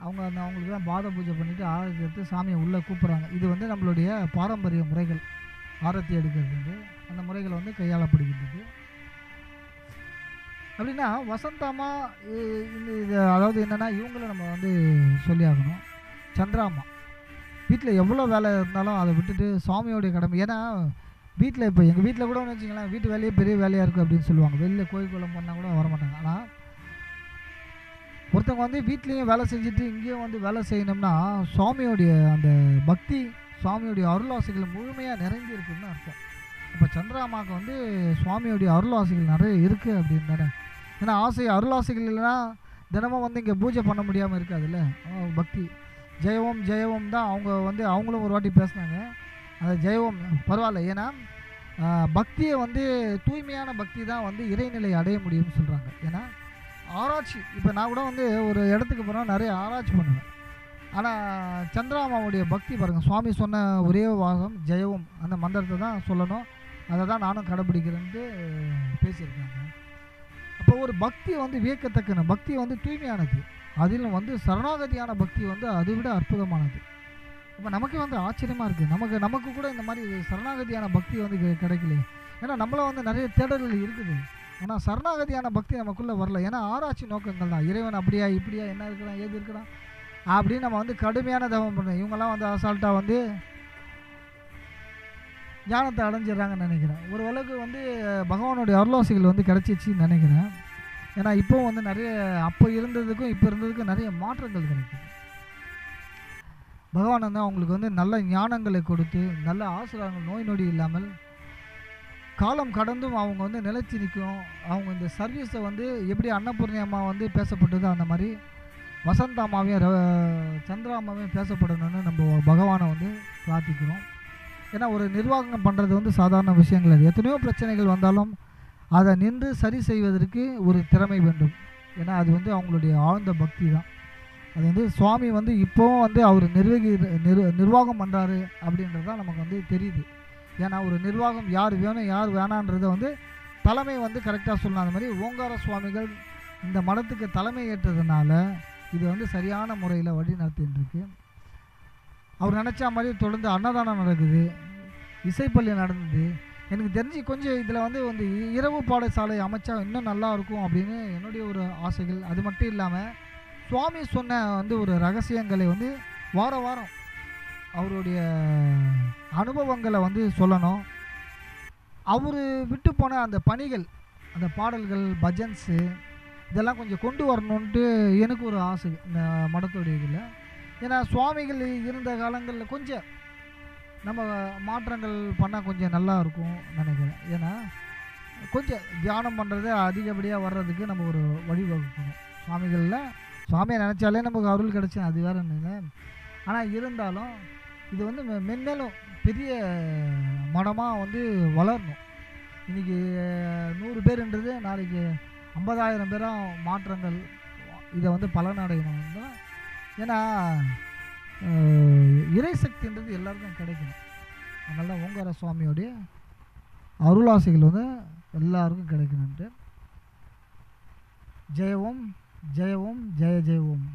அவங்களுக்கு தான் பாத பூஜை பண்ணிவிட்டு ஆரத்தி எடுத்து சாமியை உள்ளே கூப்பிட்றாங்க. இது வந்து நம்மளுடைய பாரம்பரிய முறைகள். ஆரத்தி எடுக்கிறது வந்து அந்த முறைகள் வந்து கையாளப்படுகின்றது. அப்படின்னா வசந்தம்மா இது அதாவது என்னென்னா இவங்கள நம்ம வந்து சொல்லி ஆகணும். சந்திராம்மா வீட்டில் எவ்வளோ வேலை இருந்தாலும் அதை விட்டுட்டு சுவாமியோடைய கடமை. ஏன்னா வீட்டில் இப்போ எங்கள் வீட்டில் கூட வச்சுங்களேன், வீட்டு வேலையே பெரிய வேலையாக இருக்குது அப்படின்னு சொல்லுவாங்க. வெளியில் கோயில் குளம் பண்ணால் கூட வரமாட்டாங்க. ஆனால் ஒருத்தவங்க வந்து வீட்லேயும் வேலை செஞ்சுட்டு இங்கேயும் வந்து வேலை செய்யணும்னா சுவாமியோடைய அந்த பக்தி சுவாமியோடைய அருளாசைகள் முழுமையாக நிறைந்து இருக்குதுன்னு அர்த்தம். இப்போ சந்திராமாவுக்கு வந்து சுவாமியோடைய அருளாசைகள் நிறைய இருக்குது அப்படின்னு தானே. ஏன்னா அருளாசைகள் இல்லைன்னா தினமும் வந்து இங்கே பூஜை பண்ண முடியாமல் இருக்காதுல்ல. பக்தி ஜெயவோம் ஜெயவோம் தான் அவங்க வந்து அவங்களும் ஒரு வாட்டி பேசினாங்க. அந்த ஜெயவோம் பரவாயில்ல. ஏன்னா பக்தியை வந்து தூய்மையான பக்தி தான் வந்து இறைநிலை அடைய முடியும்னு சொல்கிறாங்க. ஏன்னா ஆராய்ச்சி, இப்போ நான் கூட வந்து ஒரு இடத்துக்கு போனால் நிறைய ஆராய்ச்சி பண்ணுவேன். ஆனால் சந்திராமாவுடைய பக்தி பாருங்கள், சுவாமி சொன்ன ஒரே வாகம் ஜெயவோம் அந்த மந்திரத்தை தான் சொல்லணும், அதை தான் நானும் கடைப்பிடிக்கிறேன்ட்டு பேசியிருக்காங்க. அப்போ ஒரு பக்தி வந்து வியக்கத்தக்கன பக்தி வந்து தூய்மையானது. அதிலும் வந்து சரணாகதியான பக்தி வந்து அதை விட அற்புதமானது. இப்போ நமக்கே வந்து ஆச்சரியமாக இருக்குது. நமக்கு கூட இந்த மாதிரி சரணாகதியான பக்தி வந்து கிடைக்கலையே. ஏன்னா நம்மள வந்து நிறைய தேடல்கள் இருக்குது. ஆனால் சரணாகதியான பக்தி நமக்குள்ளே வரல. ஏன்னா ஆராய்ச்சி நோக்கங்கள் தான். இறைவன் அப்படியா இப்படியா என்ன இருக்கிறான் ஏது இருக்கிறான் அப்படின்னு நம்ம வந்து கடுமையான தவம் பண்ணோம். இவங்கெல்லாம் வந்து அசால்ட்டாக வந்து ஞானத்தை அடைஞ்சிடறாங்கன்னு நினைக்கிறேன். ஒரு அளவுக்கு வந்து பகவானுடைய அருளாசைகள் வந்து கிடச்சிச்சின்னு நினைக்கிறேன். ஏன்னா இப்போ வந்து நிறைய அப்போ இருந்ததுக்கும் இப்போ இருந்ததுக்கும் நிறைய மாற்றங்கள் கிடைக்குது. பகவான் வந்து அவங்களுக்கு வந்து நல்ல ஞானங்களை கொடுத்து நல்ல ஆசீர்வாதங்கள், நோய் நொடி இல்லாமல் காலம் கடந்தும் அவங்க வந்து நிலைச்சி நிற்கும். அவங்க இந்த சர்வீஸை வந்து எப்படி அன்னபூர்ணி அம்மா வந்து பேசப்பட்டதோ அந்த மாதிரி வசந்த அம்மாவையும் சந்திரா அம்மாவையும் பேசப்படணும்னு நம்ம பகவானை வந்து பிரார்த்திக்கிறோம். ஏன்னா ஒரு நிர்வாகம் பண்ணுறது வந்து சாதாரண விஷயங்கள் அது. எத்தனையோ பிரச்சனைகள் வந்தாலும் அதை நின்று சரி செய்வதற்கு ஒரு திறமை வேண்டும். ஏன்னா அது வந்து அவங்களுடைய ஆழ்ந்த பக்தி தான். அது வந்து சுவாமி வந்து இப்போவும் வந்து அவர் நிர்வாகம் பண்ணுறாரு அப்படின்றது தான் நமக்கு வந்து தெரியுது. ஏன்னா ஒரு நிர்வாகம் யார் வேணும் யார் வேணான்றதை வந்து தலைமை வந்து கரெக்டாக சொல்லலாம். அந்த மாதிரி ஓங்கார சுவாமிகள் இந்த மடத்துக்கு தலைமை ஏற்றதுனால இது வந்து சரியான முறையில் வழி நடத்தின்னு இருக்கு. அவர் நினச்சா மாதிரி தொடர்ந்து அன்னதானம் நடக்குது, இசைப்பள்ளி நடந்தது. எனக்கு தெரிஞ்சு கொஞ்சம் இதில் வந்து இரவு பாடசாலை அமைச்சா இன்னும் நல்லா இருக்கும் அப்படின்னு என்னுடைய ஒரு ஆசைகள். அது மட்டும் இல்லாமல் சுவாமி சொன்ன வந்து ஒரு ரகசியங்களை வந்து வார வாரம் அவருடைய அனுபவங்களை வந்து சொல்லணும். அவர் விட்டு போன அந்த பணிகள், அந்த பாடல்கள், பஜன்ஸு இதெல்லாம் கொஞ்சம் கொண்டு வரணுன்ட்டு எனக்கு ஒரு ஆசை இந்த மடத்துடைய இதில். ஏன்னா சுவாமிகள் இருந்த காலங்களில் கொஞ்சம் நம்ம மாற்றங்கள் பண்ணால் கொஞ்சம் நல்லா இருக்கும் நினைக்கிறேன். ஏன்னா கொஞ்சம் தியானம் பண்ணுறது அதிகப்படியாக வர்றதுக்கு நம்ம ஒரு வழிவகுக்கணும். சுவாமியை நினச்சாலே நமக்கு அருள் கிடச்சி அது வேறு இல்லை. ஆனால் இருந்தாலும் இது வந்து மென்மேலும் பெரிய மடமாக வந்து வளரணும். இன்றைக்கி 100 பேருன்றது நாளைக்கு 50,000 பேராக மாற்றங்கள் இதை வந்து பலனடையணும் தான். ஏன்னா இறைசக்தின்றது எல்லாருக்கும் கிடைக்கணும். அதனால ஓங்கார சுவாமியோடைய அருளாசைகள் வந்து எல்லாருக்கும் கிடைக்கணுன்ட்டு. ஜெய ஓம், ஜெய ஓம், ஜெய ஜெய ஓம்.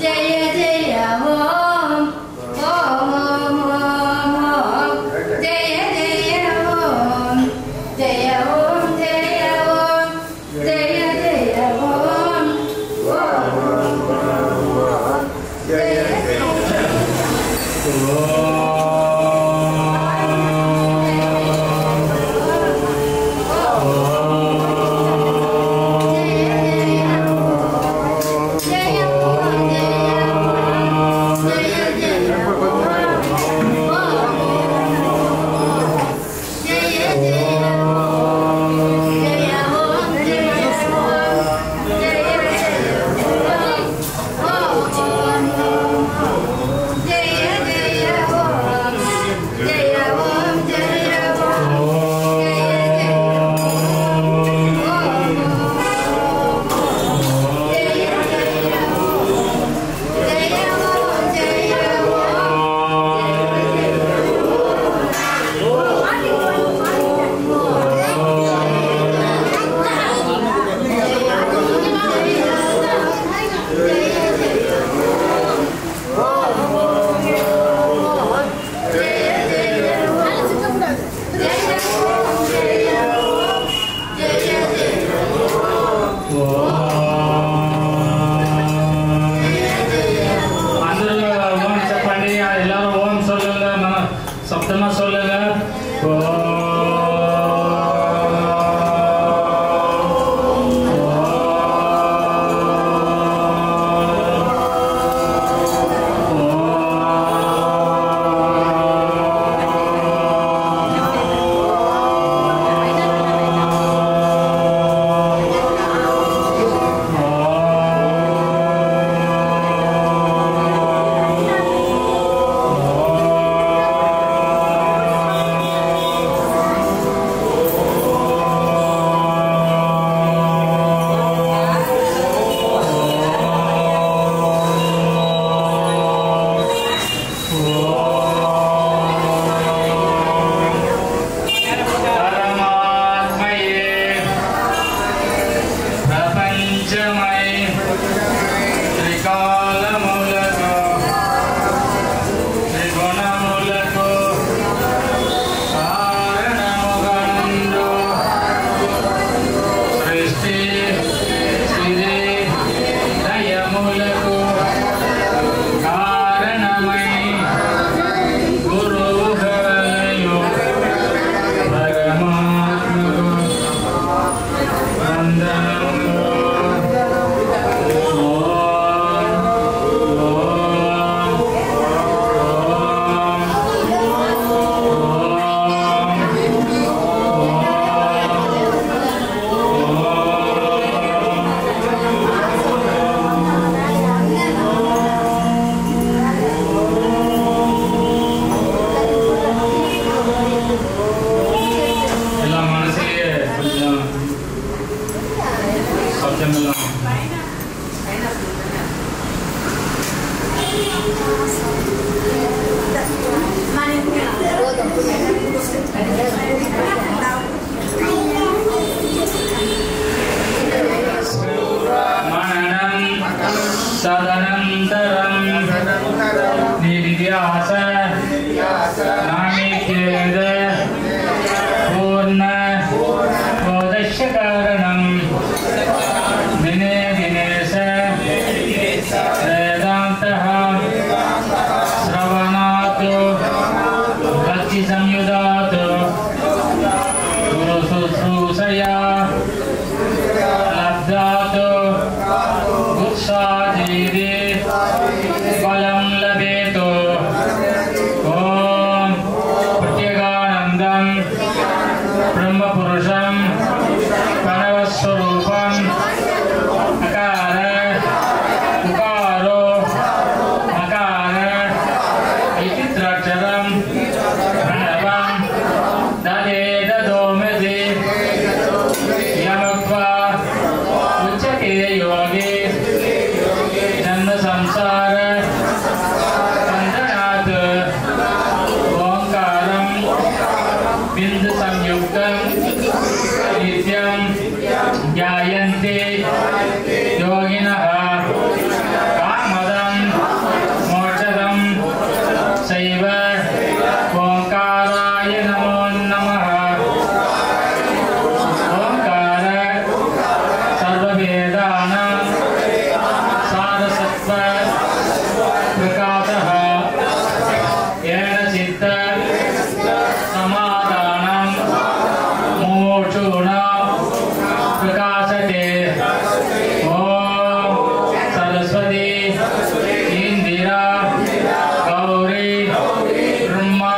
ஜெய ஜெய ஓம், ஓம் ஓம் ஓம் ஓம். ஜெய ஜெய ஓம், ஜெய ஓம், ஜெய ஓம், ஜெய ஜெய ஓம், ஓம் ஓம் ஓம் ஓம். ஜெய ஜெய ஓம். Yeah. Sadanantaram Nidhyasa Namikyeda Purna Kodashakaranam Vine Vinesa Vedantaha Sravanato Bhakti Samyudato Guru Susrusaya Labdato Utsadiri Balam Labeto Om Pratyaganandam Brahma Purusham Pranavaswarupam Akara Ukaro Akara Ititracharam Pranavam Dade Dadomedi Yamakva Uchake Yogi Janma Samsara Pandanat Omkaram Bindu Samyuktam Nityam Jayanti Yoginaha Kamadam Mochadam Saiva Omkaraya Namo Namaha Omkara Sarva Vedanam Sarasatva Prakataha Yena Chitta Samadhanam Mochuna Prakasate Om Saraswati Indira Gauri Brahma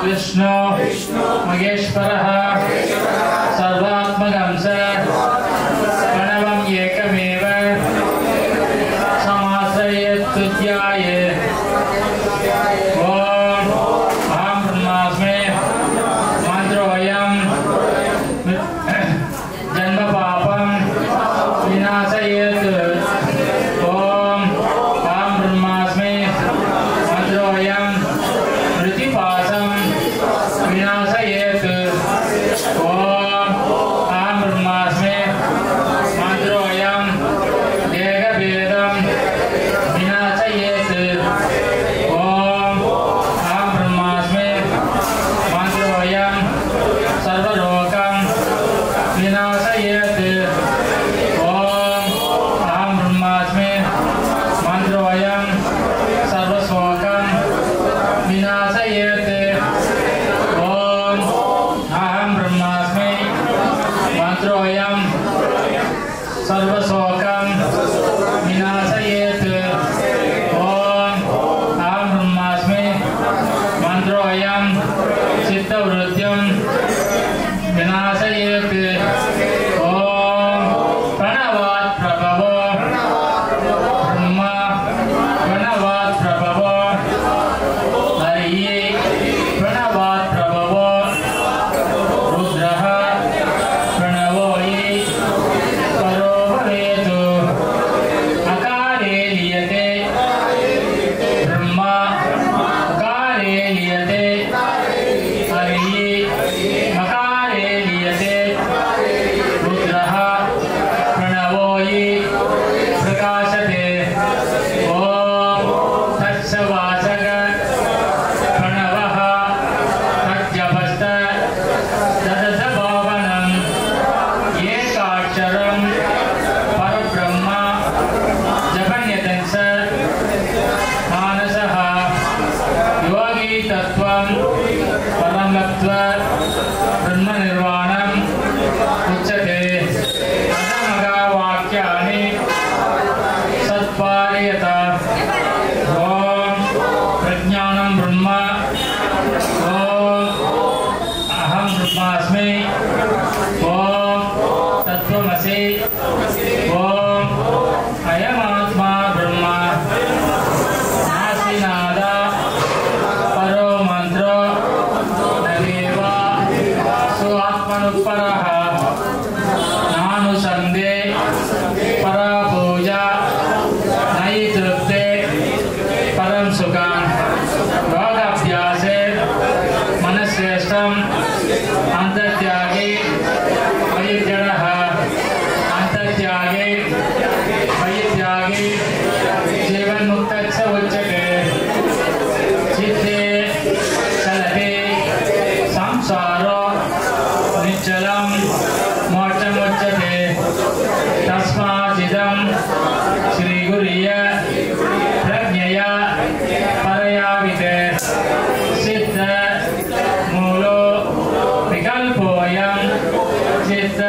Vishnu Maheshwaraha Sarvatmakam Sa Pranavam Yekameva Samasayatudhyaye Om Aham Brahmasmi Mantroyam Janma Papam Vinasayat Om Aham Brahmasmi Mantroyam Pritipasam Vinasayat Om Aham Brahmasmi Mantroyam Dega Vedam Vinasayat जीवन मुक्तस्य उच्यते चित्ते चलते संसारो निश्चलं मोक्षमुच्यते तस्मादिदं श्रीगुरुय प्रज्ञया परयाविते सिद्ध मूलो विकल्पोऽयं चित्त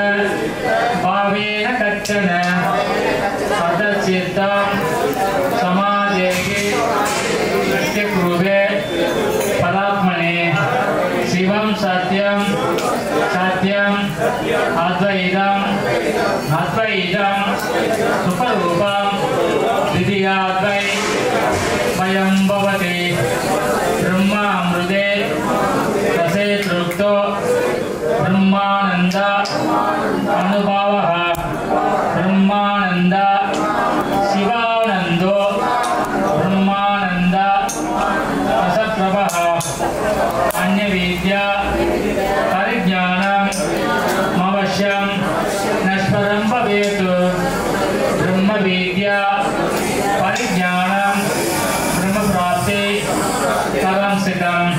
भावेन कच्चन अतचित्तं समाजेहि प्रत्यक्रूपे पदात्मने शिवं सत्यं सत्यम् अद्वैतं अद्वैतं सुखरूपं द्वितीयाद्वै वयं भवति ब्रह्मामृते रसे तृप्तो ब्रह्मानन्द अनुभवः ब्रह्मानन्द शिवानन्दो ब्रह्मानन्द रसप्रभः अन्यविद्या परिज्ञानम् अवश्यं नश्वरं भवेत् ब्रह्मविद्या परिज्ञानं ब्रह्मप्राप्ते परं सिद्धम्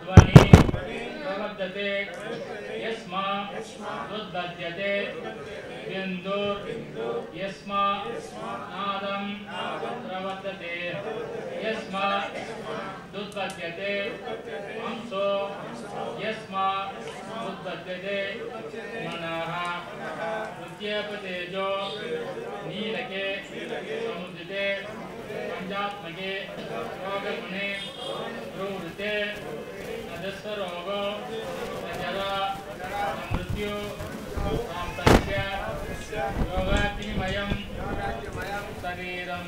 ध्वनि प्रवर्तते यस्मादुद्बध्यते बिन्दुर् यस्मान्नादं प्रवर्तते यस्मादुद्बध्यते अंसो यस्मादुद्बध्यते मनः उद्यपतेजो नीलके समुद्रिते पंचात्मके योगगुणे प्रवृत्ते नजस्वरोगो नजरा मृत्यु साम्पत्य योगाग्निमयं शरीरं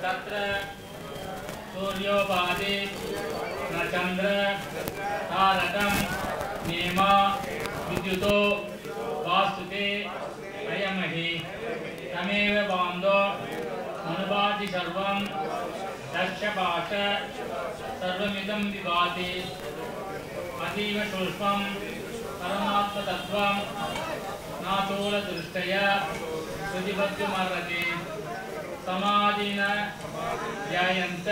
तत्र सूर्योपाधि न चंद्र तारकं नेमा विद्युतो वास्तुते अयमहि तमेव बान्धो अनुभाति सर्वं दक्षपाश सर्वमिदं विभाति अतीव सूक्ष्मं परमात्मतत्त्वं नातोलदृष्टया प्रतिबद्धमर्हति समाधिन ध्यायन्त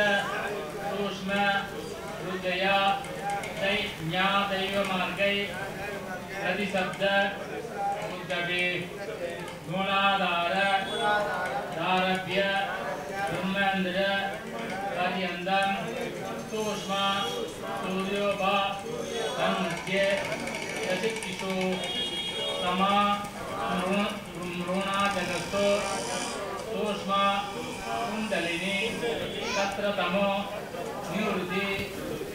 सूक्ष्म पूजया दैवमार्गै प्रतिशब्द उद्गवे गुणाधार दारभ्य ब्रह्मेन्द्र पर्यन्तं सूक्ष्म सूर्योभा तन्मध्ये यशिक्षिषु समा मृणाजगस्तो सूक्ष्म कुण्डलिनी तत्र तमो निवृत्ति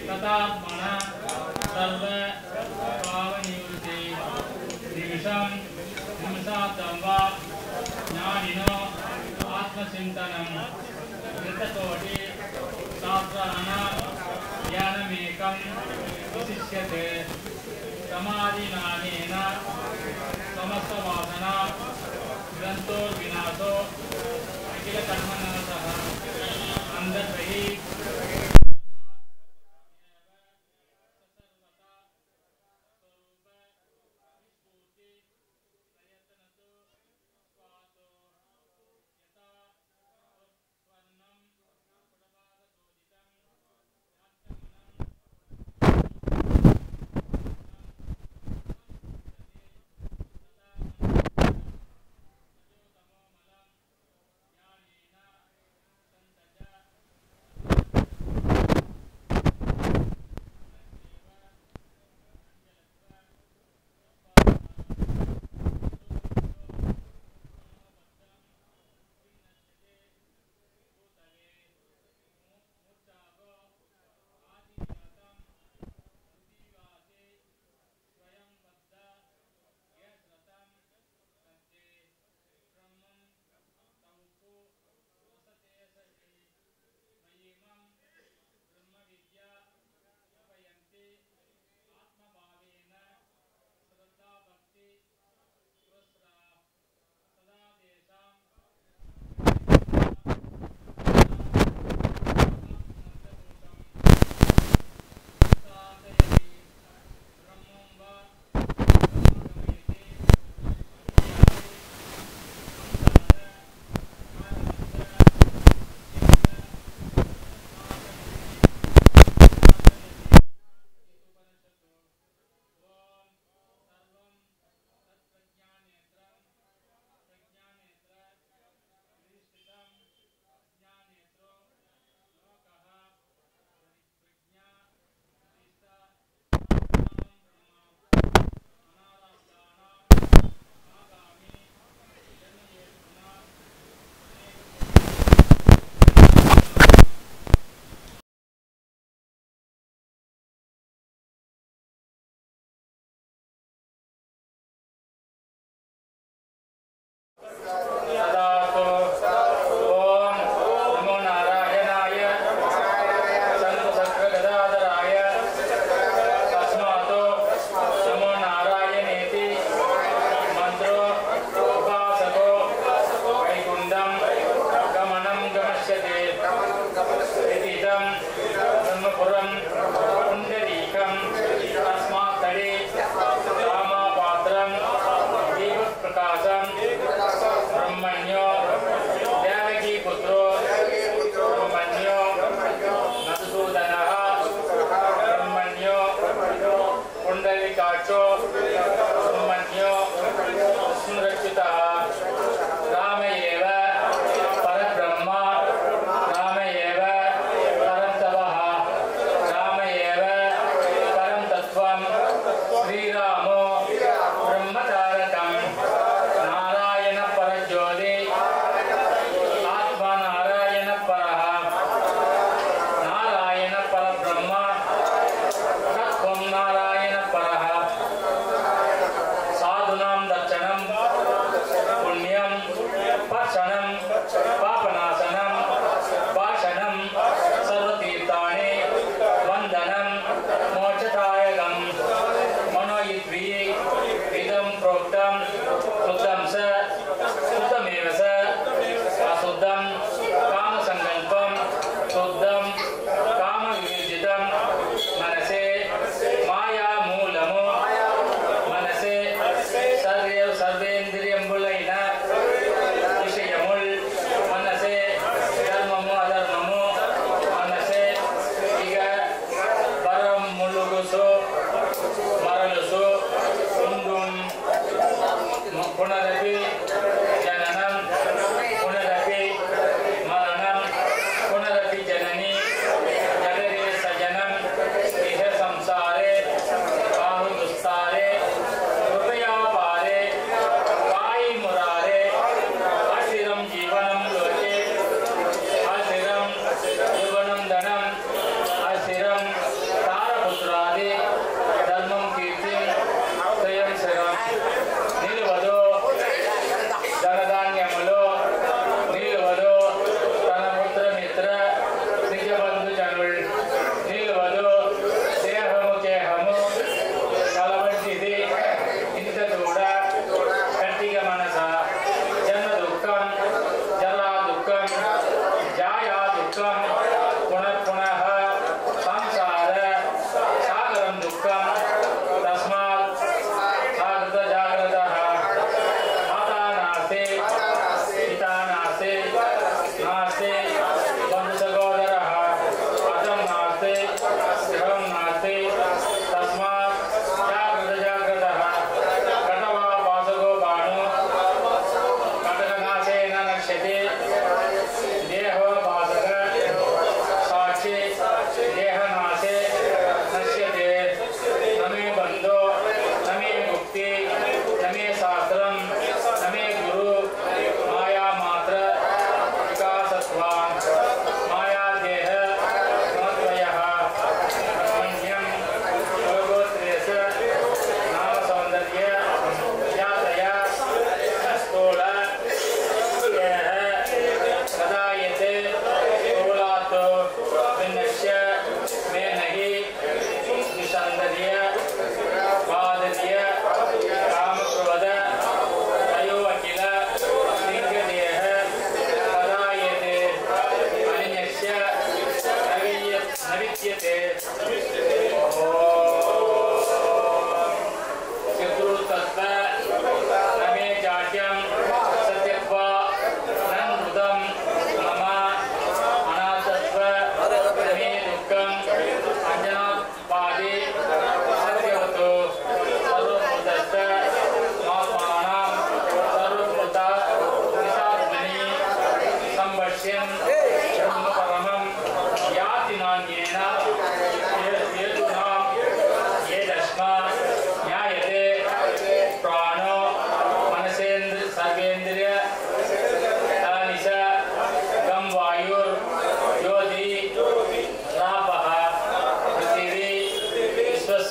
तथात्मना सर्व पावनिवृत्ति निमिषार्थं वा ज्ञानिनो आत्मचिन्तनं कृतकोटि शास्त्राणां ज्ञानमेकं विशिष्यते समाधिनानेन समस्तवासना ग्रन्थोर्विनाशो अखिलकर्मनाशः अन्तर्बहिः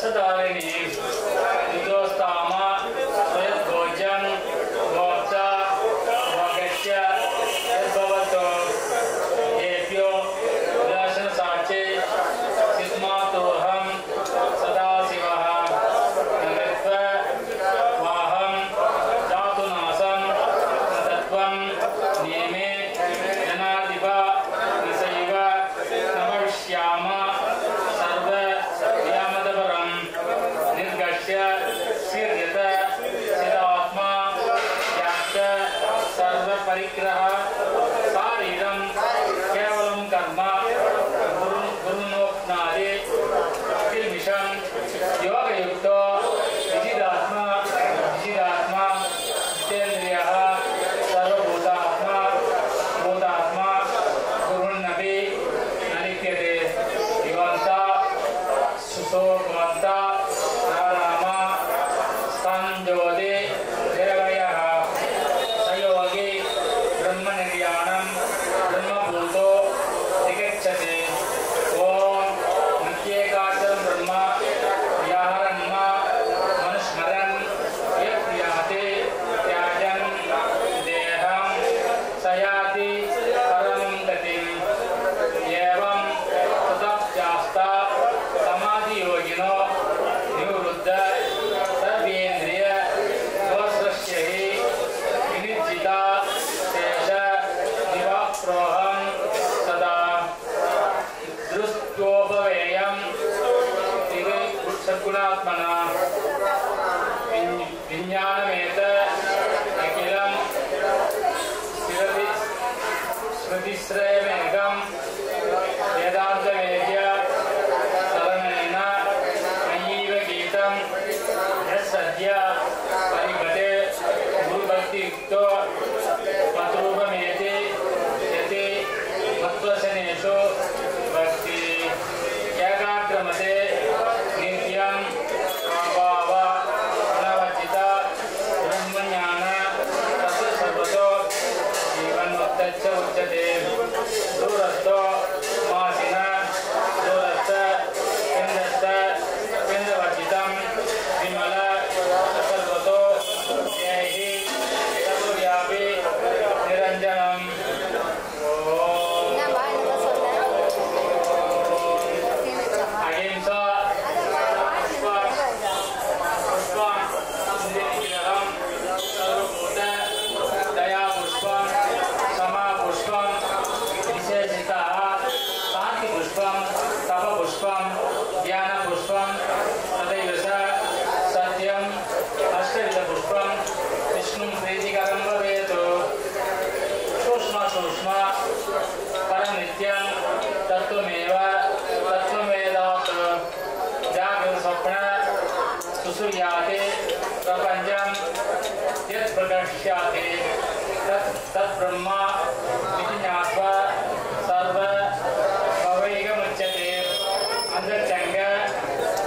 वर्षधारिणी निजोस्तामा स्वयद्भोज्यं मोक्षा मोक्षस्य यद्भवतो येभ्यो दर्शनसाक्षी सिद्धातोऽहं सदाशिवः नृत्वा वाहं जातुनासं तत्त्वं नियमे जनाधिप निसैव नमविष्याम सर्व यामदपरं निर्गस्य सीर्यत सिदात्मा याश्च सर्वपरिग्रह शारीरं केवलं कर्म गुरुनोक्नादि किल्बिषं योगयुक्तो विजिदात्मा जितेन्द्रियः सर्वभूतात्मा भूतात्मा गुरुन्नपि न लिख्यते दिवन्ता सुसोभवन्ता रामा संज्योति देवयः सयोगी ब्रह्मनिर्याणं ब्रह्मभूतो निगच्छति ॐ नित्येकाचरं ब्रह्म व्याहरन्म मनुस्मरन् यद्याति त्याजन् देहं सयाति परमं गतिम् एवं तदभ्यास्ता समाधियोगिनो निवृद्ध सर्वेन्द्रिय दोषस्य हि विनिर्जिता शेष निवाप्रोहं सदा दृष्ट्योपवेयं सद्गुणात्मना विज्ञानमेत अखिलं स्मृतिश्रयमेकं वेदान्तवेद्य शरणेन मय्यैव गीतं यत्सद्य परिगते गुरुभक्तियुक्तो मद्रूपमेति यति मत्वचनेषु भक्ति एकाग्रमते नित्यं अभाव अनवचित ब्रह्मज्ञान तस्य सर्वतो जीवन्मुक्तश्च उच्यते दूरस्थो मासिन दूरस्थ केन्द्रस्थ केन्द्रवर्जितं विमल सर्वतो ध्येहि सर्वव्यापी निरञ्जनम् अहिंसा पुष्पं सर्वभूत दया पुष्पं क्षमा पुष्पं विशेषितः शान्ति पुष्पं तप पुष्पं ज्ञान पुष्पं तथैव सत्यम् अष्टविध पुष्पं विष्णुं प्रीतिकरं भवेत् सूक्ष्म परनित्यं तत्त्वमेव तत्त्वमेवात् जागृतस्वप्न सुसुर्याते प्रपञ्चं यत् प्रकाश्याते तत् ब्रह्म इति ज्ञात्वा सर्व भवैकमुच्यते अन्तर्जङ्ग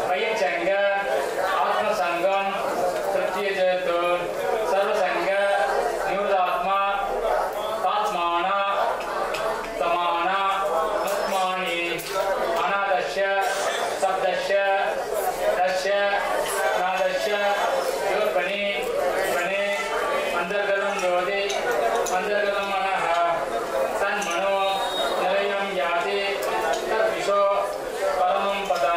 बहिर्जङ्ग आत्मसङ्गं तृतीयजयत् सर्वसङ्ग निवृदात्मा तात्मान तमान आत्मानि अनादस्य शब्दस्य दस्य नादस्य योर्पणि बने अन्तर्गतं ज्योति अन्तर्गतं मनः तन्मनो निलयं याति तद्विशो परमं पदम्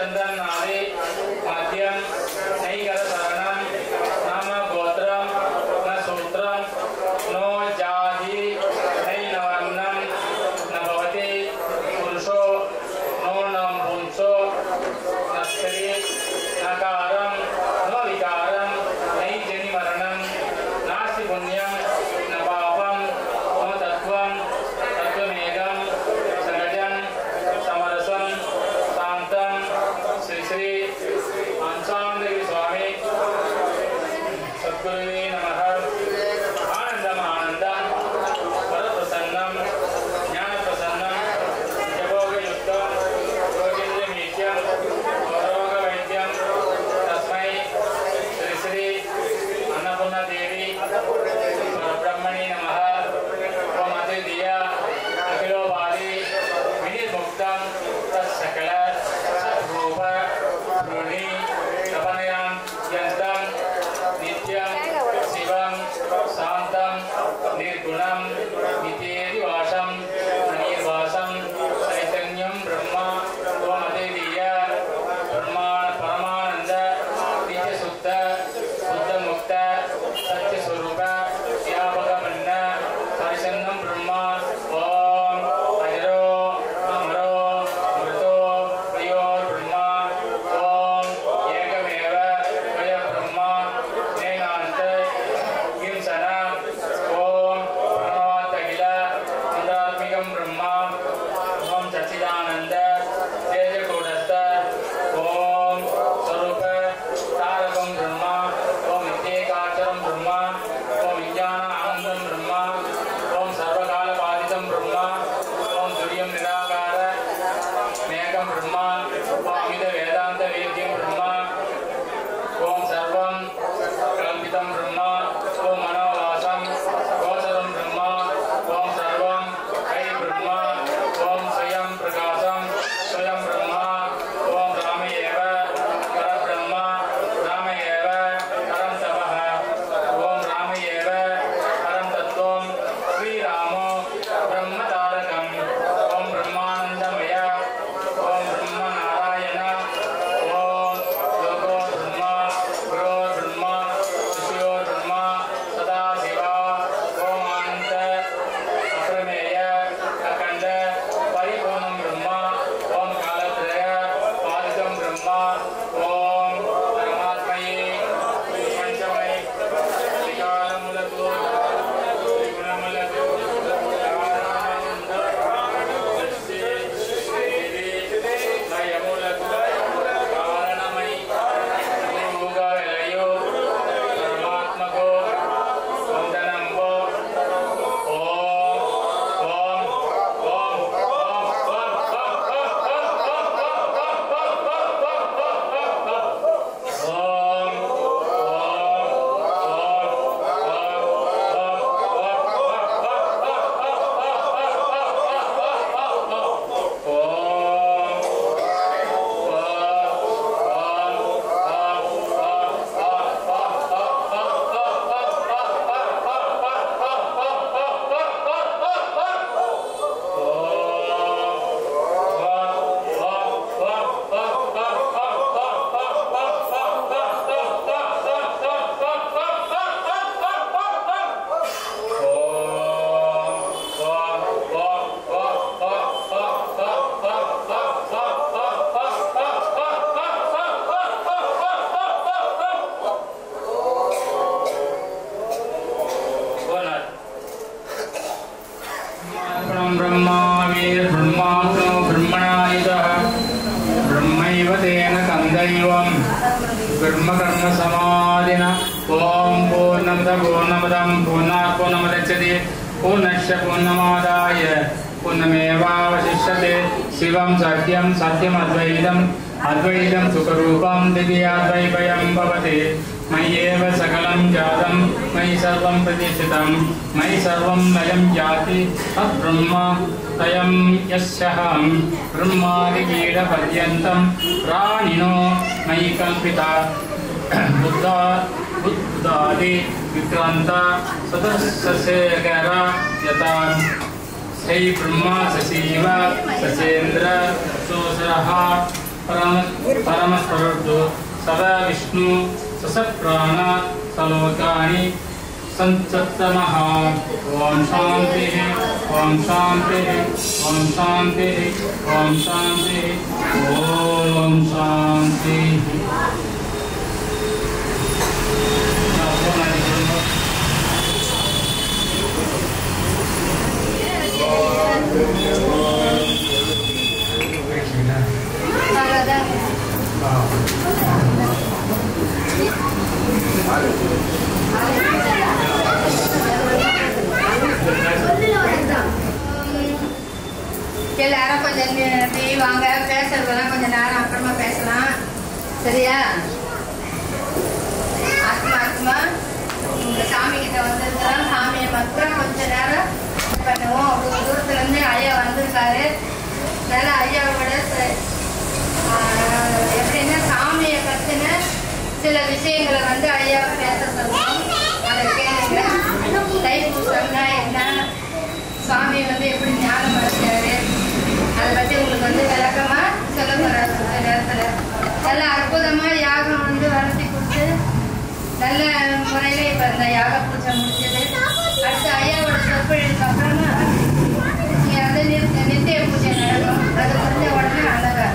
चंद्रन नादे मध्यम नहीं कर शरणम नाम गोत्रम न सूत्रम नो जाति नहीं नवर्णम न भवति पुरुषो नो नम पुंसो न स्त्री न कारम नो विकारम नहीं जनि मरणम नास्ति पुण्यम न पापम नो तत्वम तत्वमेकम सहजम समरसम शांतम श्री श्री अंशानंदगिरि स्वामी सद्गुरुवे नमः। आनंदम आनंदम वरप्रसन्नम ज्ञानप्रसन्नम जभोगयुक्तम योगेन्द्रमीश्यम गौरववैद्यम तस्मै श्री श्री अन्नपूर्णा देवी ब्रह्मणे नमः। ओम अतिदिया अखिलोपाधि विनिर्मुक्तं तत्सकल सद्रूप ऋणि तपनयां यन्तं नित्यं शिवं शान्तं निर्गुणं नित्येदिवासं अनिर्वासं चैतन्यं ब्रह्म। ओम अतिदिया ब्रह्माण परमानंद नित्यशुद्ध बुद्धमुक्त सत्यस्वरूप व्यापक ब्रह्म परिसन्नं ब्रह्म। ओम अजरो अमरो मृतो प्रियोर्ब्रह्म। ओम एकमेव अयब्रह्म नेनान्त किंसन। ओम प्रणवातखिल अनन्तात्मिकं ब्रह्म। ओम सच्चिदानन्द तेजकूटस्थ ओम स्वरूप तारकं ब्रह्म। ओम नित्येकाक्षरं ब्रह्म। ओम विज्ञान आनन्दं ब्रह्म। ओम सर्वकालबाधितं ब्रह्म। ओम तुर्यं निराकार मेघं ब्रह्म। ओम इद वेदान्त वेद्यं ब्रह्म। ओम सर्वं कल्पितं ब्रह्म। ओम मनोवासं गोचरं ब्रह्म। ओम सर्वं ऐ ब्रह्म। ओम स्वयं प्रकाशं स्वयं ब्रह्म। ओम राम एव परब्रह्म राम एव परं तपः। ओम राम एव परं तत्त्वं श्रीरामो ब्रह्मतारकम्। ओम ब्रह्मानन्दमय ओम ब्रह्मनारायण ओम लोको ब्रह्म गुरो ब्रह्म ऋषियो ब्रह्म सदाशिवा। ओम अनन्त अप्रमेय अखण्ड परिपूर्णं ब्रह्म। ओम कालत्रय बाधितं ब्रह्म। ओम परमात्मये पंचमये त्रिकालमूलको त्रिगुणमूलको कारणानन्द दृष्टि वेदे लयमूलको कारणमयि भूगवलयो परमात्मको वन्दनम्बो। ओम ओम ओम ब्रह्मा वीर्ब्रह्मात्मो ब्रह्मणायुधः ब्रह्मैव तेन कन्दैवं ब्रह्मकर्मसमाधिना। ओम पूर्णमदः पूर्णमिदं पूर्णात् पूर्णमुदच्यते पूर्णस्य पूर्णमादाय पूर्णमेवावशिष्यते। शिवं सत्यं सत्यमद्वैतम् अद्वैतं सुखरूपं द्वितीयाद्वैतम् भवति। मय्येव सकलं जातं मयि सर्वं प्रतिष्ठितं मयि सर्वं लयं याति तद्ब्रह्म तयं यस्यहं ब्रह्मादिकीटपर्यन्तं प्राणिनो मयि कल्पिता बुद्धादि विक्रांत सदस्यशेखर यथा श्री ब्रह्मा सशिव सचेन्द्र सोसरः परमस्वरूपो सदा विष्णु ससत्प्राण सलोकानि संचत्तमः। ओम शांति ओम शांति ओम शांति ओम शांति ओम शांति। எல்லாரும் கொஞ்சம் வாங்க, பேசுறதெல்லாம் கொஞ்சம் நேரம் அப்புறமா பேசலாம், சரியா? ஆத்மா இந்த சாமி கிட்ட வந்திருக்கிறோம், சாமியை மட்டும் கொஞ்ச நேரம் பண்ணுவோம். அவ்வளோ தூரத்துல இருந்து ஐயா வந்திருக்காரு. அதனால ஐயாவோட எப்படின்னா சாமியை பற்றின சில விஷயங்களை ஐயா பேச சொல்லுவோம். அதை கேளுங்க. தைப்பூசம்னா என்ன, சுவாமி எப்படி ஞானம் அடைச்சாரு, அதை பற்றி உங்களுக்கு விளக்கமா சொல்ல போறாரு. இந்த நேரத்தில் நல்ல அற்புதமா யாகம் வளர்த்தி கொடுத்து நல்ல முறையில இப்ப இந்த யாக பூஜை முடிஞ்சது. அடுத்து ஐயாவோட சொற்பொழிவுக்கு அப்புறமா இங்க நித்திய பூஜை நடக்கும். அது முடிஞ்ச உடனே அழகா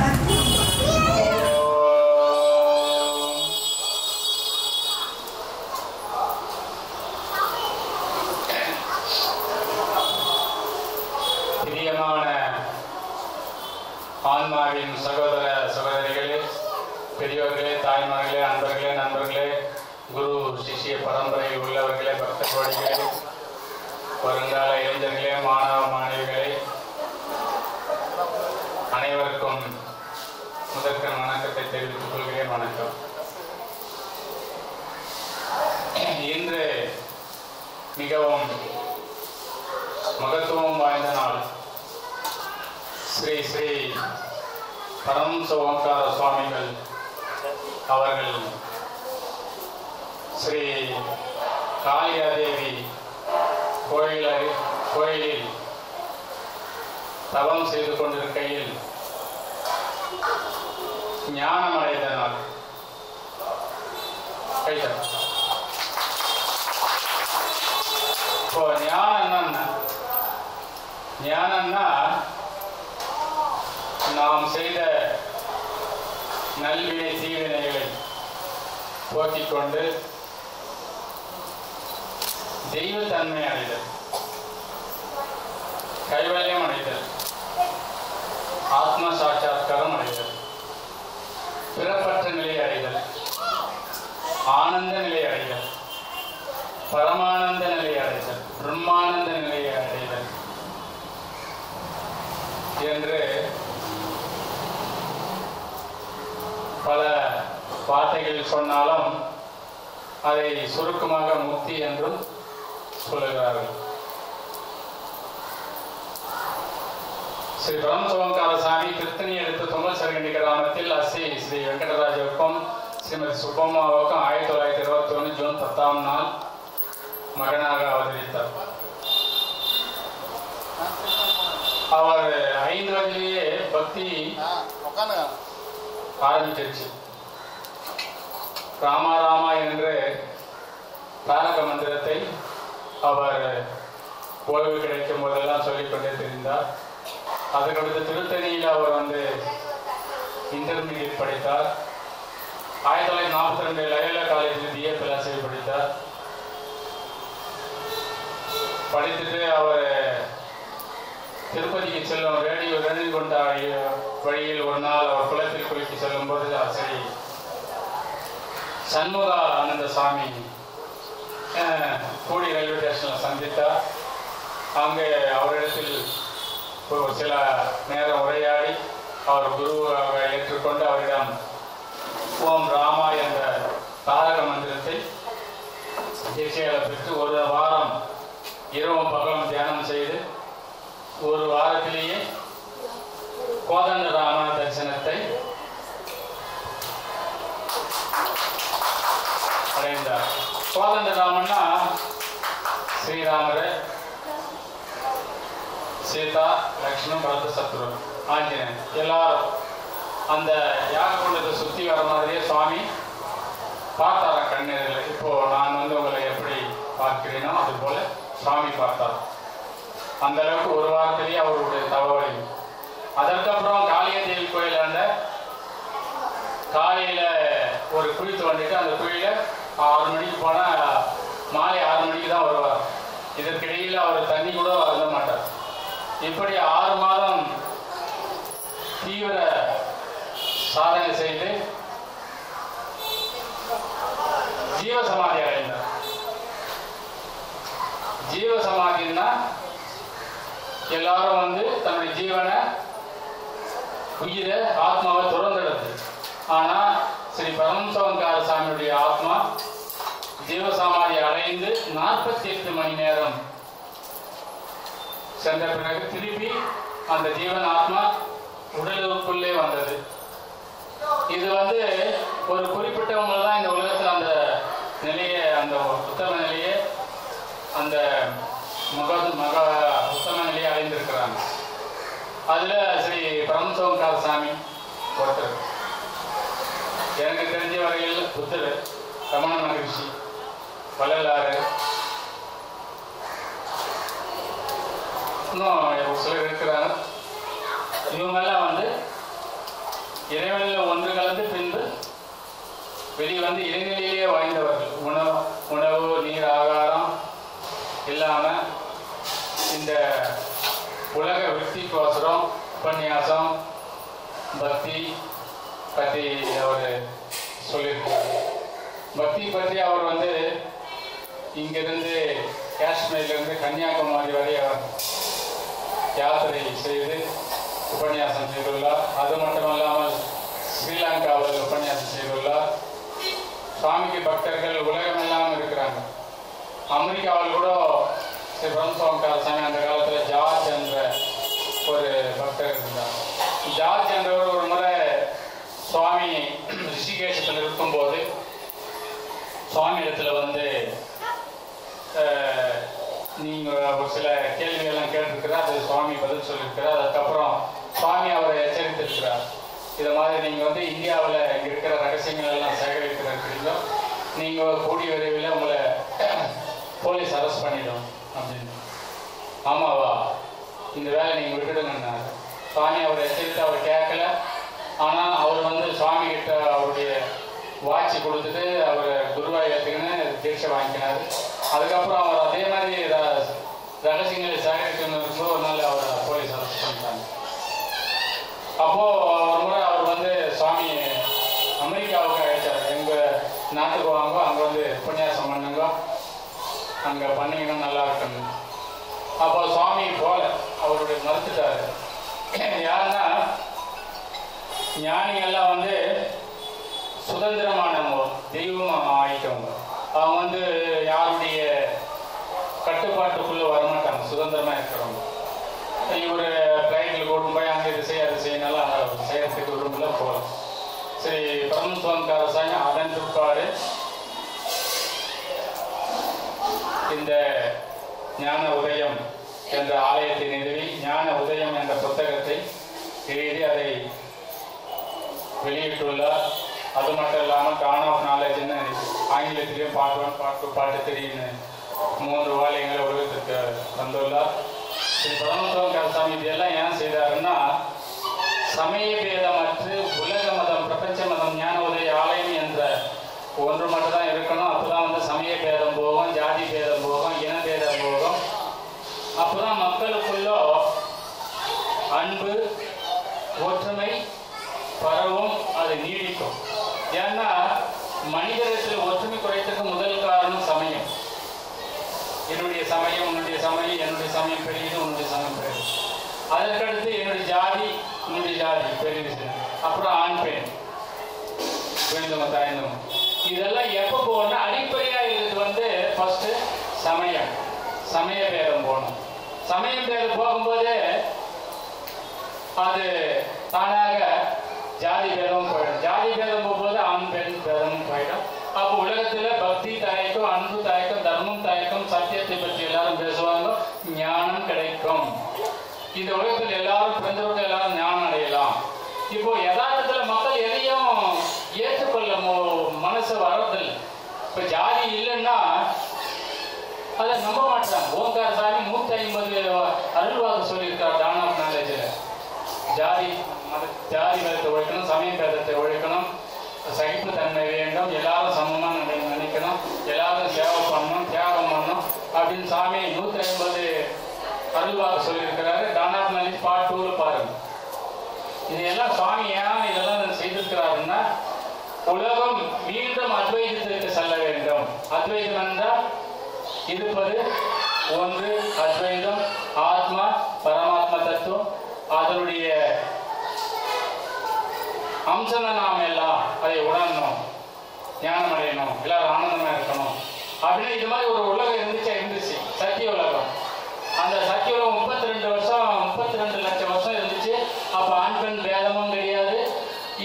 ஆன்மாவின் சகோதர சகோதரிகளே, பெரியோர்களே, தாய்மார்களே, அன்பர்களே, நண்பர்களே, குரு சிஷ்ய பரம்பரையில் உள்ளவர்களே, பக்த கோடிகளே, வருங்கால இளைஞர்களே, மாணவ மாணவிகளே, அனைவருக்கும் முதற்கண் வணக்கத்தை தெரிவித்துக் கொள்கிறேன். வணக்கம். இன்று மிகவும் மகத்துவம் வாய்ந்த நாள். ஸ்ரீ ஸ்ரீ பரமஹம்ச ஓங்கார சுவாமிகள் அவர்கள் ஸ்ரீ காளியாதேவி கோயிலில் தவம் செய்து கொண்டிருக்கையில் ஞானம் அடைந்த நாள். இப்போ ஞானம்னா நாம் செய்த நல்வினை தீவினைகளை போக்கிக் கொண்டு தெய்வத்தன்மை அடைதல், கைவல்யம் அடைதல், ஆத்ம சாட்சாத்காரம் அடைதல், பிறப்பற்ற நிலை அடைதல், ஆனந்த நிலை அடைதல், பரமானந்த நிலை அடைதல், பிரம்மானந்த நிலையை அடைதல் என்று பல வார்த்தைகள் சொன்னாலும் அதை சுருக்கமாக முக்தி என்றும் சொல்லுகிறார்கள். ஸ்ரீ பரமஹம்ச ஓங்கார சாமி திருத்தணி அடுத்த தொங்கல்சரகண்டி கிராமத்தில் அஸ்ரீ ஸ்ரீ வெங்கடராஜவுக்கும் ஸ்ரீமதி சுப்பம்மாவுக்கும் 1921 ஜூன் 10ஆம் நாள் மகனாக அவதரித்தார். அவர் 5 வயதிலேயே பக்தி ஆரம்பிச்சிருச்சு. ராமா ராமா என்று தாரக மந்திரத்தை அவர் ஓய்வு கிடைக்கும் போதெல்லாம் சொல்லிக்கொண்டே தெரிந்தார். அதுக்கடுத்து திருத்தணியில் அவர் இன்டர்மீடியட் படித்தார். 1942 லயோலா காலேஜில் BA பிலாசபி படித்தார். படித்துட்டு அவர் திருப்பதிக்கு செல்லும் ரேணிகுண்டா வழியில் ஒரு நாள் அவர் குளத்தில் குளிக்க செல்லும் போது ஸ்ரீ சண்முக ஆனந்த சாமி கூடி ரயில்வே ஸ்டேஷனில் சந்தித்தார். அங்கே அவரிடத்தில் ஒரு சில நேரம் உரையாடி அவர் குருவாக ஏற்றுக்கொண்டு அவரிடம் ஓம் ராமா என்ற தாரக மந்திரத்தை தீட்சையாக பெற்று ஒரு வாரம் இரவும் பகலும் தியானம் செய்து ஒரு வாரத்திலேயே கோதண்ட ராம தரிசனத்தை அடைந்தார். கோதண்ட ராமன்னா ஸ்ரீராமர், சீதா, லக்ஷ்மண், பரத, சத்ரு, ஆஞ்சநேயன் எல்லாரும் அந்த யாக குண்டத்தை சுற்றி வர மாதிரியே சுவாமி பார்த்தாராம் கண்ணீரில். இப்போ நான் வந்து உங்களை எப்படி பார்க்கிறேனோ அது போல சுவாமி பார்த்தார். அந்த அளவுக்கு ஒரு வாரத்திலேயே அவருடைய தகவலை. அதற்கப்புறம் காளியதேவி கோயிலாண்ட காலையில் ஒரு குழி தோண்டிட்டு அந்த குழியில் 6 மணிக்கு போனால் மாலை 6 மணிக்கு தான் வருவார். இதற்கிடையில் அவர் தண்ணி கூட அருந்த மாட்டார். இப்படி 6 மாதம் தீவிர சாதனை செய்து ஜீவசமாதி அடைந்தார். ஜீவசமாதின்னா எல்லாரும் வந்து தன்னுடைய ஜீவனை உயிரை ஆத்மாவை துறந்துடுது. ஆனால் ஸ்ரீ பரமசோங்கார சாமியுடைய ஆத்மா ஜீவசமாதி அடைந்து 48 மணி நேரம் சென்ற பிறகு திருப்பி அந்த ஜீவன் ஆத்மா உடலுக்குள்ளே வந்தது. இது வந்து ஒரு குறிப்பிட்டவங்க தான் இந்த உலகத்தில் அந்த நிலையை, அந்த உத்தம நிலையை, அந்த உத்தம நிலையை அடைந்திருக்கிறாங்க. அதில் ஸ்ரீ பரமசோங்கார சாமி ஒருத்தர். எனக்கு தெரிஞ்ச வரையில் புத்தர், ரமண மகரிஷி, வள்ளலாறு, இன்னும் ஒரு சிலர் இருக்கிறாங்க. இவங்கெல்லாம் வந்து இறைவனில் ஒன்று கலந்து பின்பு வெளியே வந்து இறைநிலையிலேயே வாழ்ந்தவர்கள். உணவு நீர் ஆகாரம் இல்லாமல் இந்த உலக விருத்திக்கோசரம் உபன்யாசம் பக்தி பற்றி அவர் சொல்லியிருக்கார். பக்தி பற்றி அவர் வந்து இங்கிருந்து காஷ்மீர்லேருந்து கன்னியாகுமரி வரை அவர் யாத்திரை செய்து உபன்யாசம் செய்துள்ளார். அது மட்டுமல்லாமல் ஸ்ரீலங்காவில் உபன்யாசம் செய்துள்ளார். சுவாமிக்கு பக்தர்கள் உலகமெல்லாம் இருக்கிறாங்க. அமெரிக்காவில் கூட ஸ்ரீ பரமசோங்கார சாமி அந்த காலத்தில் ஜார்ஜ் என்ற ஒரு பக்தர் இருந்தார். ஜார்ஜ் என்றவர் ஒரு முறை சுவாமி ரிஷிகேஷத்தில் இருக்கும்போது சுவாமி இடத்துல வந்து நீங்கள் ஒரு சில கேள்விகள்லாம் கேட்டிருக்கிறார். அது சுவாமி பதில் சொல்லியிருக்கிறார். அதுக்கப்புறம் சுவாமி அவரை எச்சரித்திருக்கிறார். இதை மாதிரி நீங்கள் வந்து இந்தியாவில் இங்கே இருக்கிற ரகசியங்கள் எல்லாம் சேகரிக்கிறீங்களோ நீங்கள் கூடிய விரைவில் உங்களை போலீஸ் அரெஸ்ட் பண்ணிடும் அப்படின்னு. ஆமாவா, இந்த வேலை நீங்கள் விட்டுடுங்கண்ணா. சுவாமி அவரை எச்சரித்து அவர் கேட்கல. ஆனால் அவர் வந்து சுவாமி கிட்ட அவருடைய வாட்சி கொடுத்துட்டு அவர் குருவாய் ஏற்றுக்குன்னு தீட்சை வாங்கிக்கினார். அதுக்கப்புறம் அவர் அதே மாதிரி ரகசியங்களை சேகரிக்கணும் இருக்கும்போது ஒரு நாள் அவரை போலீஸ் அரெஸ்ட் பண்ணிட்டாங்க. அப்போது ஒரு முறை அவர் வந்து சுவாமி அமெரிக்காவுக்கு அழைச்சார். எங்கள் நாட்டுக்கு வாங்க, அங்கே வந்து உபன்யாசம் பண்ணுங்க, அங்கே பண்ணிங்கன்னா நல்லா இருக்குன்னு. அப்போ சுவாமி போல அவருடைய மறுத்துட்டார். யாருன்னா ஞானிகள்லாம் வந்து சுதந்திரமானவங்க, தெய்வமாக ஆயிட்டவங்க. அவங்க வந்து யாருடைய கட்டுப்பாட்டுக்குள்ளே வரமாட்டாங்க, சுதந்திரமாக இருக்கிறவங்க. இவர் ஃப்ளைட்டில் கூட்டும் போய் அங்கே இது செய்ய அது செய்யனாலும் அந்த செய்யறதுக்கு விரும்பல போகலாம். சரி, பரமசோங்கார சாமி அதன் பிற்பாடு இந்த ஞான உதயம் என்ற ஆலயத்தை நிறுவி ஞான உதயம் என்ற புத்தகத்தை எழுதி அதை வெளியிட்டுள்ளார். அது மட்டும் இல்லாமல் கான் ஆஃப் நாலேஜ்னு ஆங்கிலத்திலையும் பார்ட் 1 பார்ட் 2 பார்ட் 3ன்னு 3 வால்யங்களை உலகத்திற்கு தந்துள்ளார். ஸ்ரீ பரமசோங்கார சாமி இதெல்லாம் ஏன் செய்தாருன்னா, சமய பேதமற்று உலக மதம், பிரபஞ்ச மதம், ஞான உதய ஆலயம் என்ற ஒன்று மட்டும் தான் இருக்கணும். அப்போதான் வந்து சமய பேதம் போகும், ஜாதி பேதம் போகும், இன பேதம் போகும். அப்போதான் மக்களுக்குள்ள அன்பு ஒற்றுமை பரவும், அது நீடிக்கும். ஏன்னா மனிதத்தில் ஒற்றுமை குறைத்துக்கு முதல் காரணம் சமயம். என்னுடைய சமயம், உன்னுடைய சமயம், என்னுடைய சமயம் பெரியது, உன்னுடைய சமயம் பெரியது. அதற்கடுத்து என்னுடைய ஜாதி, உன்னுடைய ஜாதி பெரியது. அப்புறம் ஆண் பெண், குழந்தவங்க தாய்ந்தவங்க. இதெல்லாம் எப்போ போகணும்னா அடிப்படையாக இருக்கிறது வந்து ஃபர்ஸ்ட் சமயம், சமய பேதம் போகணும். சமயம் பேதம் போகும்போது அது தானாக ஜாதி பேதமும் போயிடும். ஜாதி பேதம் போகும்போது ஆண் பெண் பேதமும் போயிடும். அப்போ உலகத்தில் பக்தி தயக்கம், அன்பு தயக்கம், தர்மம் தயக்கம், சத்தியத்தை பற்றி எல்லாரும் பேசுவாங்க, ஞானம் கிடைக்கும். இந்த உலகத்தில் எல்லாரும் பிறந்தவர்கள் எல்லாரும் ஞானம் அடையலாம். இப்போ யதார்த்தத்தில் மனசு வர்றதில்லை. இப்போ ஜாதி இல்லைன்னா அதை நம்ப மாட்டாங்க. ஓங்கார சாமி 150 அருள்வாக்கு சொல்லியிருக்கார் தானா நாலேஜில். ஜாதி மதத்தை ஒழிக்கணும், சமய பேதத்தை ஒழிக்கணும், சகிப்புத்தன்மை வேண்டும், எல்லாரும் சமமாக நினைக்கணும், எல்லாரும் சேவை பண்ணணும், தியாகம் பண்ணணும் அப்படின்னு சாமி 150 அருள்வாக்கு சொல்லியிருக்கிறாரு. தானா நாலேஜ் பார்ட் 2 பாருங்க. இதையெல்லாம் சுவாமி ஏன் இதெல்லாம் செய்திருக்கிறாருன்னா, உலகம் மீண்டும் அத்வைதத்திற்கு செல்ல வேண்டும். அத்வைதம் என்றால் இருப்பது ஒன்று, அத்வைதம், ஆத்மா, பரமாத்மா தத்துவம், அதனுடைய அம்சம் நாம் எல்லாம் அதை உணரணும், ஞானம் அடையணும், எல்லாரும் ஆனந்தமா இருக்கணும் அப்படின்னு இது மாதிரி ஒரு உலகம் இருந்துச்சு சத்திய உலகம். அந்த சத்திய உலகம் 32 வருஷம் 32 லட்சம் வருஷம் இருந்துச்சு. அப்போ ஆண் பெண் பேதமும் கிடையாது.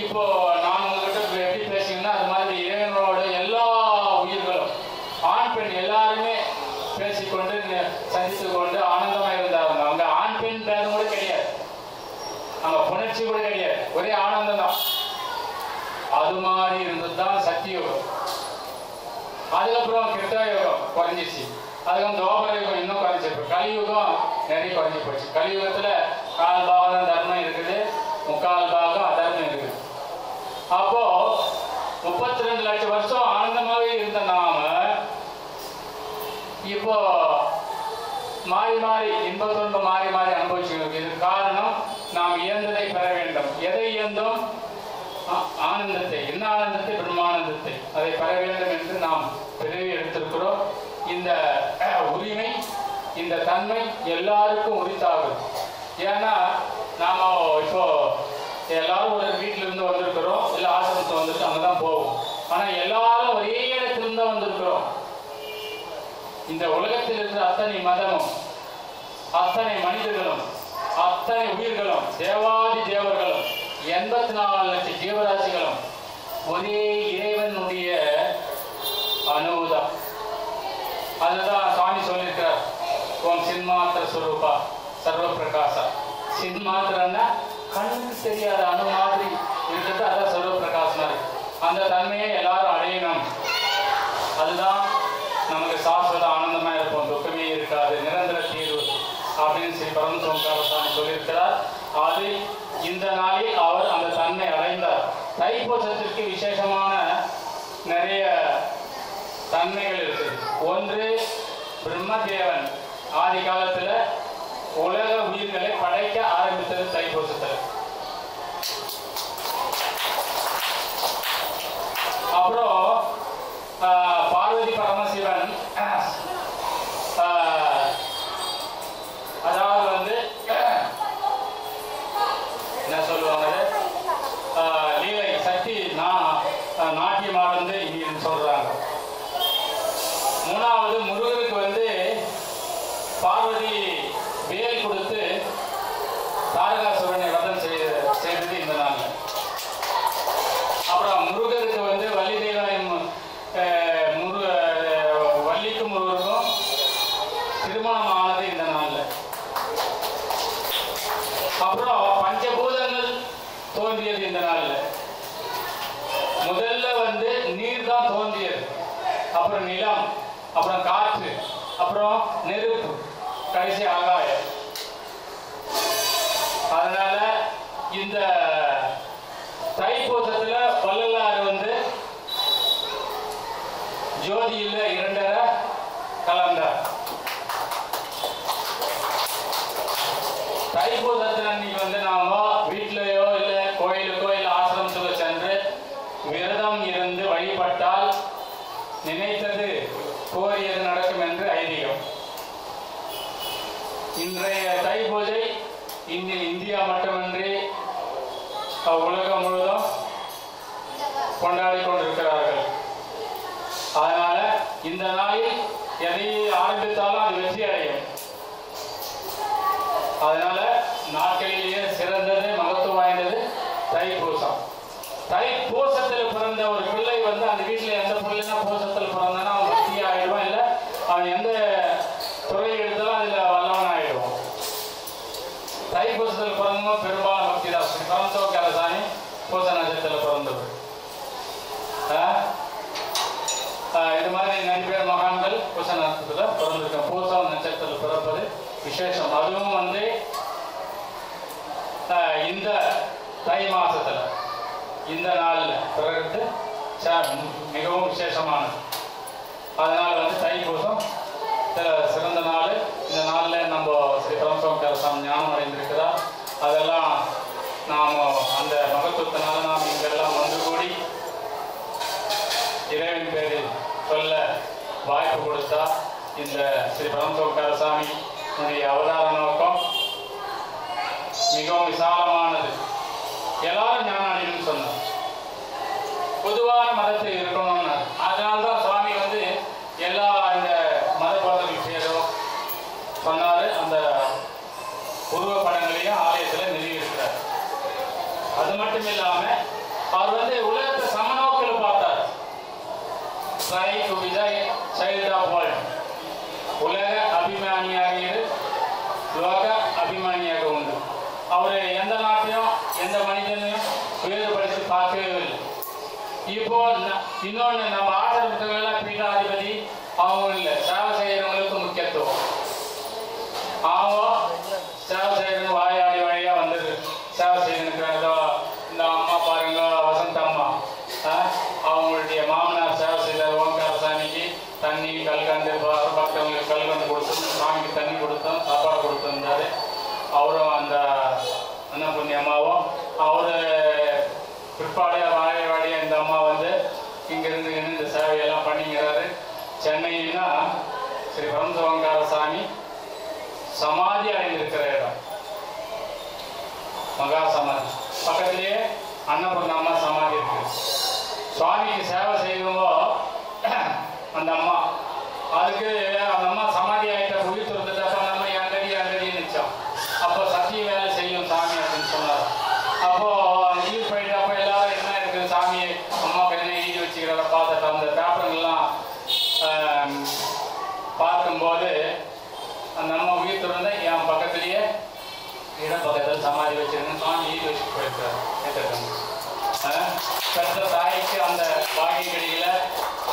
இப்போ நான் உங்ககிட்ட எப்படி பேசிங்கன்னா அது மாதிரி இறைவனோட எல்லா உயிர்களும் ஆண் பெண் எல்லாருமே பேசிக்கொண்டு சந்தித்து கொண்டு ஆனந்தமா இருந்தாங்க. அங்க ஆண் பெண் பேதம் கூட கிடையாது, அங்க புணர்ச்சி கூட கிடையாது, ஒரே ஆனந்தம் தான். அது மாதிரி இருந்ததுதான் சத்தியுகம். அதுக்கப்புறம் கிருத்தயுகம் குறைஞ்சிச்சு, அதுக்கப்புறம் துவாபர யுகம் இன்னும் குறைஞ்சிருக்கு, கலியுகம் நிறைய குறைஞ்சி போச்சு. கலியுகத்துல 1/4 பாகம் தர்மம் இருக்குது, 3/4 பாகம் அதர்மம் இருக்குது. அப்போ 32 லட்சம் வருஷம் ஆனந்தமாகவே இருந்த நாம இப்போ மாறி மாறி இன்ப துன்பம் மாறி மாறி அனுபவிச்சுக்கிறோம். இது காரணம் நாம் இயந்ததை பெற வேண்டும். எதை இயந்தோம்? ஆனந்தத்தை. என்ன ஆனந்தத்தை? பிரம்மானந்தத்தை. அதை பெற வேண்டும் என்று நாம் பிறவி எடுத்திருக்கிறோம். இந்த உரிமை, இந்த தன்மை எல்லாருக்கும் உரித்தாகும். ஏன்னா நாம இப்போ எல்லாரும் ஒரு வீட்டில இருந்து வந்திருக்கிறோம், இல்லை ஆசிரமத்தை வந்துட்டு அங்கதான் போவோம். ஆனா எல்லாரும் ஒரே இடத்திலிருந்து வந்திருக்கிறோம். இந்த உலகத்தில் இருக்கிற அத்தனை மதமும், அத்தனை மனிதர்களும், அத்தனை உயிர்களும், தேவாதி தேவர்களும், 84 லட்சம் ஜீவராசிகளும் ஒரே இறைவனுடைய அணுதான். அதுதான் சுவாமி சொல்லியிருக்கிறார், ஓம் சின்மாத்திர ஸ்வரூபா சர்வ பிரகாசா. சின்மாத்திரன்னா கண்ணுக்கு தெரியாத அணு மாதிரி இருக்கிறது, அதான் சர்வ பிரகாசமா இருக்கு. அந்த தன்மையை எல்லாரும் அடையணும். அதுதான் நமக்கு சாஸ்வத ஆனந்தமா இருப்போம், துக்கமே இருக்காது, நிரந்தர தீர்வு அப்படின்னு ஸ்ரீ பரமசிவம் சொல்லியிருக்கிறார். அது இந்த நாளில் அவர் அந்த தன்மை அடைந்தார். தைப்பூசத்திற்கு விசேஷமான நிறைய தன்மைகள் இருக்குது. ஒன்று, பிரம்மதேவன் ஆதி காலத்துல உலக உயிர்களை படைக்க ஆரம்பித்தது தைப்பூசத்தில். அப்புறம் பார்வதி பரமசிவன் அதாவது வந்து என்ன சொல்லுவாங்க, லீலை சக்தி நாட்டியம் ஆடுந்து இங்க சொல்றாங்க. மூணாவது, முருகருக்கு வந்து பார்வதி வேல் கொடுத்து தாரகாசுரனை வதம் செய்தது இந்த நாள். அப்புறம் முருகருக்கு வந்து வள்ளி தெய்வம் வள்ளிக்கும் முருகருக்கும் திருமணம் ஆனது இந்த நாள்ல. அப்புறம் பஞ்சபூதங்கள் தோன்றியது இந்த நாள்ல. முதல்ல வந்து நீர் தான் தோன்றியது, அப்புறம் நிலம், அப்புறம் காற்று, அப்புறம் நெருப்பு, கடைசி ஆகாயம். அதனால இந்த தைப்பூசத்துல வள்ளலார் வந்து ஜோதியில 2.5 கலந்தார். தைப்பூசத்துல அன்னைக்கு வந்து நாம வீட்டிலேயோ இல்லை கோயிலுக்கோ இல்லை ஆசிரமத்துக்கோ சென்று விரதம் இருந்து வழிபட்டால் நினைத்தது கோரியது நடக்கும் என்று ஐதீகம். இன்றைய தைப்பூஜை இந்தியா மட்டுமின்றி உலகம் முழுவதும் கொண்டாடி கொண்டிருக்கிறார்கள். அதனால இந்த நாளில் எதை ஆரம்பித்தாலும் அது வெற்றி அடையும். அதனால நாட்களிலேயே சிறந்தது, மகத்துவம் வாய்ந்தது தைப்பூசம். தைப்பூசத்தில் பிறந்த ஒரு பிள்ளை வந்து அந்த வீட்டில் எந்த பிள்ளைனா பூசத்தில் பிறந்தானா அவன் பக்தி ஆயிடுவான், இல்லை அவன் எந்த துறையை எடுத்தாலும் அதில் வல்லவன் ஆயிடுவான். தைப்பூசத்தில் பிறந்தவங்க பெரும்பாலும் பக்தி தான். பரமசிவ சாமி பூச நட்சத்திரத்தில் பிறந்தவர். பூச நட்சத்திரத்தில் பிறந்திருக்கேன். பூசம் நட்சத்திரத்தில் பிறப்பது விசேஷம். அதுவும் வந்து இந்த தை மாசத்துல இந்த நாளில் பிறகு மிகவும் விசேஷமானது. அதனால வந்து தைப்பூசம் சிறந்த நாள். இந்த நாளில் நம்ம ஸ்ரீ பரமசிவம் ஞானம் அடைந்திருக்கிறார். அதெல்லாம் நாம் அந்த மகத்துவத்தினால நாம் இங்கெல்லாம் வந்து கூடி இறைவன் பேரில் சொல்ல வாய்ப்பு கொடுத்தா இந்த ஸ்ரீ பரமசிவம் அவதார நோக்கம் மிகவும் விசாலமானது. எல்லாரும் ஞானம் அடையணும்னு சொன்னார். பொதுவான மதத்தில் இருக்கணும்னு. அதனால்தான் சுவாமி வந்து எல்லா இந்த மத போதனைகள் பேரும் சொன்னாரு. அந்த உருவ படங்களையும் ஆலயத்தில் நிறுவியிருக்கிறார். அது மட்டும் இல்லாம அவர் வந்து உலகத்தை சமநோக்கில் பார்த்தார். உலக அபிமானியாக இரு, லோக அபிமானியாக உண்டு. அவர் எந்த நாட்டையும் எந்த மனிதனையும் வேறுபடுத்தி பார்க்கவே இல்லை. இப்போ இன்னொன்று நம்ம ஆசிரமத்துக்கெல்லாம் பீட்டாதிபதி அவங்க இல்லை, சேவை செய்யறவங்களுக்கு முக்கியத்துவம். அவங்க சேவை செய்யறவங்க வாயாடி வழியா வந்தது சேவை செய்யணுங்கிறதோ. இந்த அம்மா பாருங்க, வசந்த அம்மா அவங்களுடைய மாமனார் சேவை செய்தார். ஓங்கார சாமிக்கு தண்ணி கல்கண்டு பக்தவங்களுக்கு கல்கண்டு கொடுத்து சாமிக்கு தண்ணி கொடுத்தோம், சாப்பாடு கொடுத்துருந்தாரு. அவரும் அந்த அண்ணா புண்ணியம்மாவும் அவரு பிற்பாடு வாழைய இந்த அம்மா வந்து இங்கிருந்து இந்த சேவையெல்லாம் பண்ணிக்கிறாரு. சென்னையின்னா ஸ்ரீ பரமசிவங்கார சாமி சமாதி அடைந்திருக்கிற இடம் மகா சமாதி. பக்கத்திலேயே அன்னபூர்ண அம்மா சமாதி இருக்கு. சுவாமிக்கு சேவை செய்வோ அந்த அம்மா அதுக்கு அந்த அம்மா சமாதி ஆகிட்ட உயிர் துறந்துட்டப்ப அந்த அம்மா எங்கடி நிச்சோம். அப்போ சத்திய வேலை செய்யும் சாமி அப்படின்னு சொன்னார். அப்போ உயிர் போயிட்டப்போ எல்லாரும் என்ன இருக்குது சாமியை அம்மாவுக்கு என்ன எழுதி வச்சுக்கிறத பார்த்துட்டு அந்த பேப்பர்கள்லாம் பார்க்கும்போது அந்த அம்மா உயிர் துறந்த என் பக்கத்துலேயே இடம் பக்கத்தில் சமாதி வச்சிருந்தேன். சாமி எழுதி வச்சுட்டு போயிருக்காரு. பெற்ற தாய்க்கு அந்த பாக்கியம் கிடைக்கல,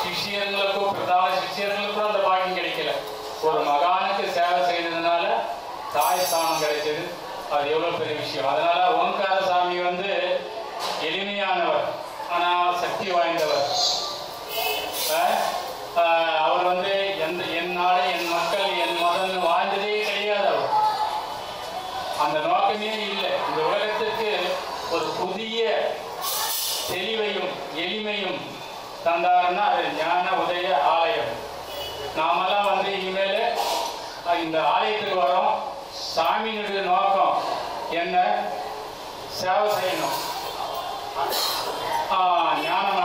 சிஷியர்களுக்கும் பிரதான சிஷியர்களுக்கும் அந்த பாக்கியம் கிடைக்கல. ஒரு மகானுக்கு சேவை செய்ததுனால தாய் ஸ்தானம் கிடைச்சது. அது எவ்வளோ பெரிய விஷயம். அதனால ஓங்கார சாமி வந்து எளிமையானவர், ஆனால் சக்தி வாய்ந்தவர். அவர் வந்து என் நாடு என் மக்கள் என் மதம் வாழ்ந்ததே கிடையாது. அவர் அந்த நோக்கமே இல்லை. இந்த உலகத்திற்கு ஒரு புதிய தெளிவையும் எளிமையும் தந்தாருன்னா அது ஞான உதய ஆலயம். நாமெல்லாம் வந்து இனிமேல் இந்த ஆலயத்துக்கு வரோம். சாமியினுடைய நோக்கம் என்ன? சேவை செய்யணும். ஞானம்,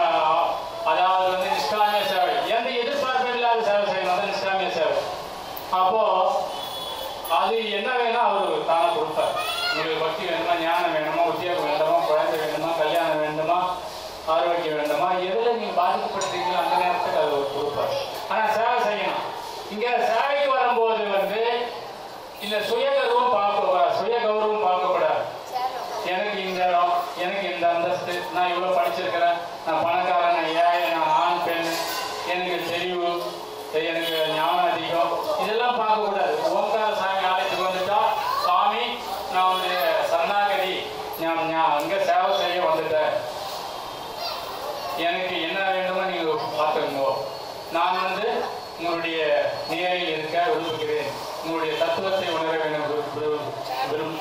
அதாவது வந்து நிஷ்காமிய சேவை. எந்த எதிர்பார்ப்பு இல்லாத சேவை செய்யணும், அது நிஷ்காமிய சேவை. அப்போ அது என்ன வேணும் அவர் தானே கொடுப்பார். உங்களுக்கு பக்தி வேணுமா, ஞானம் வேணுமா, உத்தியோகம் வேண்டுமா, குழந்தை வேண்டுமா, கல்யாணம் வேண்டுமா, ஆரோக்கியம் வேண்டுமா, எதில் நீங்கள் பாதிக்கப்பட்டிருக்கீங்களோ அந்த நேரத்துக்கு அது ஒரு கொடுப்பார். ஆனால் சேவை செய்யணும். இங்கே சேவைக்கு வரும்போது வந்து இந்த சுய கௌரவம் பார்க்கக்கூடாது. எனக்கு இந்த இடம், எனக்கு இந்த அந்தஸ்து, நான் இவ்வளோ படிச்சிருக்கிறேன், நான் பணக்காரன், நான் ஏழை, நான் ஆண் பெண், எனக்கு தெளிவு, எனக்கு ஞானம் அதிகம், இதெல்லாம் பார்க்கக்கூடாது. ஓங்கார சாமி ஆலயத்துக்கு வந்துட்டா சாமி நான் வந்து சரணாகதி, அங்கே சேவை செய்ய வந்துட்டேன், எனக்கு என்ன வேண்டுமோ நீங்கள் பார்த்துக்கோ, நான் வந்து உங்களுடைய நேரில் இருக்க விரும்புகிறேன், உங்களுடைய தத்துவத்தை உணர வேண்டும்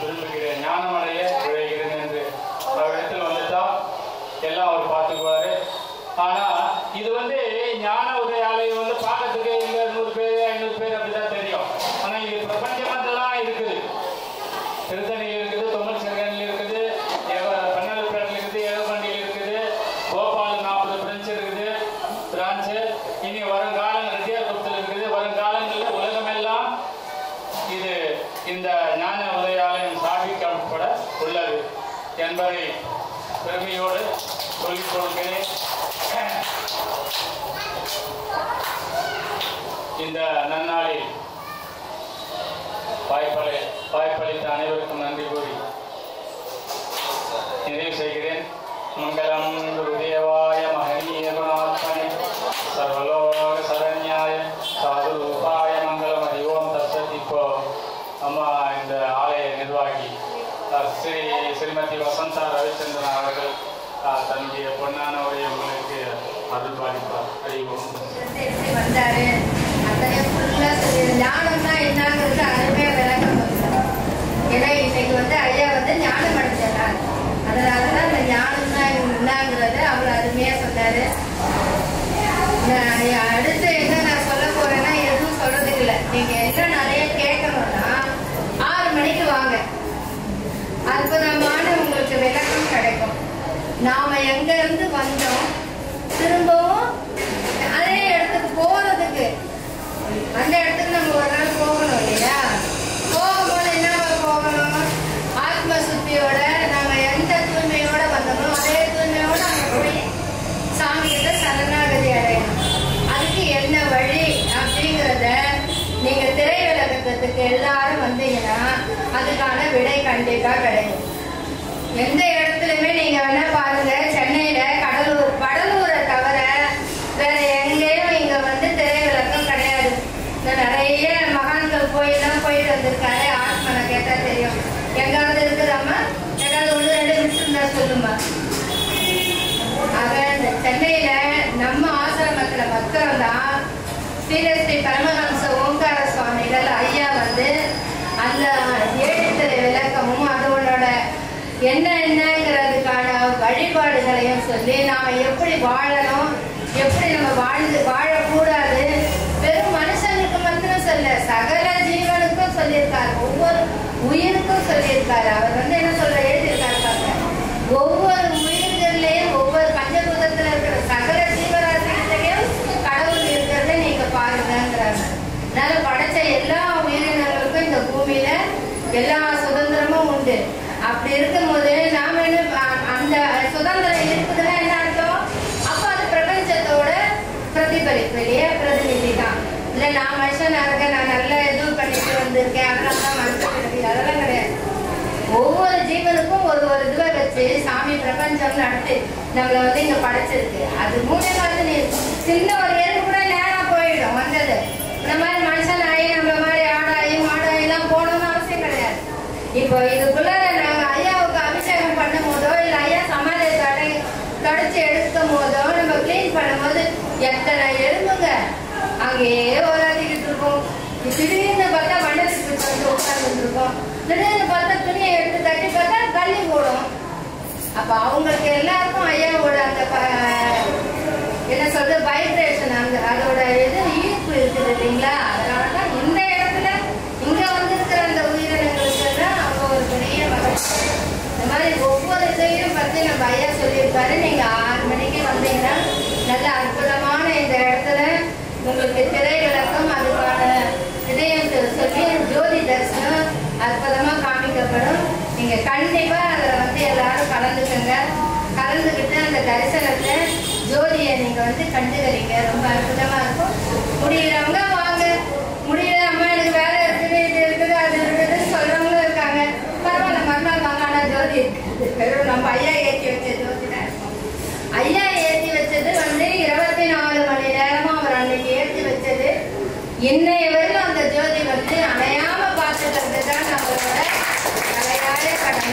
விரும்புகிறேன், ஞானம் அடைய விழைகிறேன் என்று இடத்தில் வந்துட்டா எல்லாம் அவர் பார்த்துக்குவாரு. ஆனால் இது வந்து ஞான உதயாலயம் வந்து பார்க்கறதுக்கு இங்கே 100 பேர் 500 பேர் அப்படிதான் தெரியும். ஆனால் இது பிரபஞ்சமெல்லாம் இருக்குது. திருத்தணியில் இருக்குது, தொம்மல் சிறுகனில் இருக்குது, பன்னல்பேட்டில் இருக்குது, ஏகப்பண்டியில் இருக்குது, போபால் 40 பிரான்ச் இருக்குது, பிரான்ச்சு. இனி வருங்காலம் ரெட்டியார்புரத்தில் இருக்குது. வருங்காலங்களில் உலகமெல்லாம் இது இந்த ஞான உதயாலயம் ஸ்தாபிக்கப்பட உள்ளது என்பதை பெருமையோடு சொல்லிக் கொள்கிறேன். இந்த நன்னாளில் வாய்ப்பளித்த அனைவருக்கும் நன்றி கூறி நிறைவு செய்கிறேன். மங்களம் குருதேவாய மகனீய குணாத்மனே சர்வலோக சரண்யாய சாது அருள் பாலிப்பார். அறிவோம். எப்படி வந்தாரு அத்தனையும் ஃபுல்லா சொல்லி ஞானம்னா என்னங்கிறது அருமையா விளக்கம் சொல்லுவாங்க. ஏன்னா இன்னைக்கு வந்து ஐயா வந்து ஞானம் அடைஞ்சார். அதனாலதான் இந்த ஞானம்னா என்னங்கிறத அவர் அருமையா சொன்னாரு. அடுத்து என்ன நான் சொல்ல போறேன்னா எதுவும் சொல்றதுக்கு இல்லை. நீங்க என்ன நிறைய கேட்கணும்னா 6 மணிக்கு வாங்க. அற்புதமான உங்களுக்கு விளக்கம் கிடைக்கும். நாம எங்க இருந்து வந்தோம், திரும்பவும் அதே இடத்துக்கு போறதுக்கு அந்த இடத்துக்கு நம்ம ஒரு நாள் போகணும் இல்லையா? போகும்போது என்ன போகணும்? ஆத்ம சுத்தியோட நாம எந்த தூய்மையோட வந்தோமோ அதே தூய்மையோட அங்க போய் சாமி கிட்ட சரணாகதி அடையணும். அதுக்கு என்ன வழி அப்படிங்கிறத நீங்க திரை விளக்கத்துக்கு எல்லாரும் வந்தீங்கன்னா அதுக்கான விடை கண்டிப்பா கிடைக்கும். எந்த இடத்துலயுமே நீங்க வேணா பாருங்க, சென்னையில கடலூரை தவிர வேற எங்கேயும் இங்க வந்து திரை விளக்கம் கிடையாது. நிறைய மகான்கள் கோயிலாம் போயிட்டு வந்திருக்காரு. ஆத்மனை கேட்டா தெரியும். எங்காவது இருக்குதாமா? ஏதாவது 1-2 விட்டுருந்தா சொல்லுமா? ஆக இந்த சென்னையில நம்ம ஆசிரமத்துல பத்திரம்தான் ஸ்ரீ பரமஹம்ச ஓங்கார சுவாமிகள் ஐயா வந்து அந்த 7 திரை விளக்கமும் அதோட என்னங்கிறதுக்கான வழிபாடுகளையும் சொல்லி நாம எப்படி வாழணும், எப்படி நம்ம வாழக்கூடாது, வெறும் மனுஷனுக்கு மாத்திரம் சொல்ல சகல ஜீவனுக்கும் சொல்லியிருக்காரு. ஒவ்வொரு உயிருக்கும் சொல்லியிருக்காரு. அவர் வந்து என்ன சொல்ற எழுதியிருக்காரு பாருங்க. ஒவ்வொரு உயிர்களையும் ஒவ்வொரு பஞ்சபூதத்துல இருக்கிற சகல ஜீவராசிகளையும் கடவுள் இருக்கிறத நீங்க பாருங்கிறாங்க. அதனால படைச்ச எல்லா உயிரினங்களுக்கும் இந்த பூமியில எல்லா சுதந்திரமும் உண்டு. அப்படி இருக்கும்போது நாம என்ன அந்த சுதந்திரம் இருக்குதுன்னா என்ன அர்த்தம்? அப்ப அது பிரபஞ்சத்தோட பிரதிபலிப்பு இல்லையா? பிரதிநிதி தான். இல்ல நான் மனுஷனா இருக்கேன், நான் நல்ல இது பண்ணிட்டு வந்திருக்கேன், அதனாலதான் மனுஷன் அதெல்லாம் கிடையாது. ஒவ்வொரு ஜீவனுக்கும் ஒரு இதுவை வச்சு சாமி பிரபஞ்சம் நடத்தி நம்மள வந்து இங்க படைச்சிருக்கு. அது மூலியமா நீ சின்ன ஒரு ஏழு கூட நேரம் போயிடும் வந்தது. இந்த மாதிரி மனுஷன் ஆகி நம்மள மாதிரி ஆடாயி மாடாயெல்லாம் போகணும்னு அவசியம் கிடையாது. இப்போ இதுக்குள்ள நாங்க ஐயாவுக்கு அபிஷேகம் பண்ணும் போதோ இல்ல ஐயா சமாதியை தொடச்சி எடுக்கும் போதோ நம்ம கிளீன் பண்ணும் போது எத்தனை எலும்புங்க அங்கேயே ஓராதிக்கிட்டு இருக்கோம். திடீர்னு பார்த்தா மண்டலத்துக்கு வந்து உட்கார்ந்து இருக்கோம். திடீர்னு பார்த்தா துணியை எடுத்து தட்டி பார்த்தா கல்லி போடும். அப்ப அவங்களுக்கு எல்லாருக்கும் ஐயாவோட அந்த என்ன சொல்றது வைப்ரேஷன் அந்த அதோட இது ஈர்ப்பு இருக்குது இல்லைங்களா? அதனாலதான் இந்த இடத்துல இங்க வந்திருக்கிற அந்த உயிரினங்களுக்கு தான் அவங்க ஒரு பெரிய மகிழ்ச்சி. இந்த மாதிரி ஒவ்வொரு இதையும் பத்தி நம்ம ஐயா சொல்லியிருப்பாரு. நீங்க 6 மணிக்கு வந்தீங்கன்னா நல்ல அற்புதமான இந்த இடத்துல உங்களுக்கு திரை விளக்கம் அதுக்கான இதையும் சொல்லி ஜோதி தரிசனம் அற்புதமா காமிக்கப்படும். நீங்க கண்டிப்பா அதுல வந்து எல்லாரும் கலந்துக்கங்க. கலந்துக்கிட்டு அந்த தரிசனத்தை ஜோதியை நீங்க வந்து கண்டுக்கிறீங்க. ரொம்ப அற்புதமா இருக்கும். முடியறவங்க வாங்க, முடியல அம்மா எனக்கு வேலை இருக்குது, இது இருக்குது, அது இருக்குதுன்னு சொல்றவங்களும் இருக்காங்க. பரவாயில்ல, மறுநாள் வாங்க. ஆனா ஜோதி வெறும் நம்ம ஐயா ஏற்றி வச்ச ஜோதி தான் இருக்கும். ஐயா ஏற்றி வச்சது வந்து 24 மணி நேரமா அவர் அன்னைக்கு ஏற்றி வச்சது. இன்னைய வரையும் அந்த ஜோதி வந்து அணையாம பார்த்துக்கிறது தான் நம்மளோட தலையாய கடமை.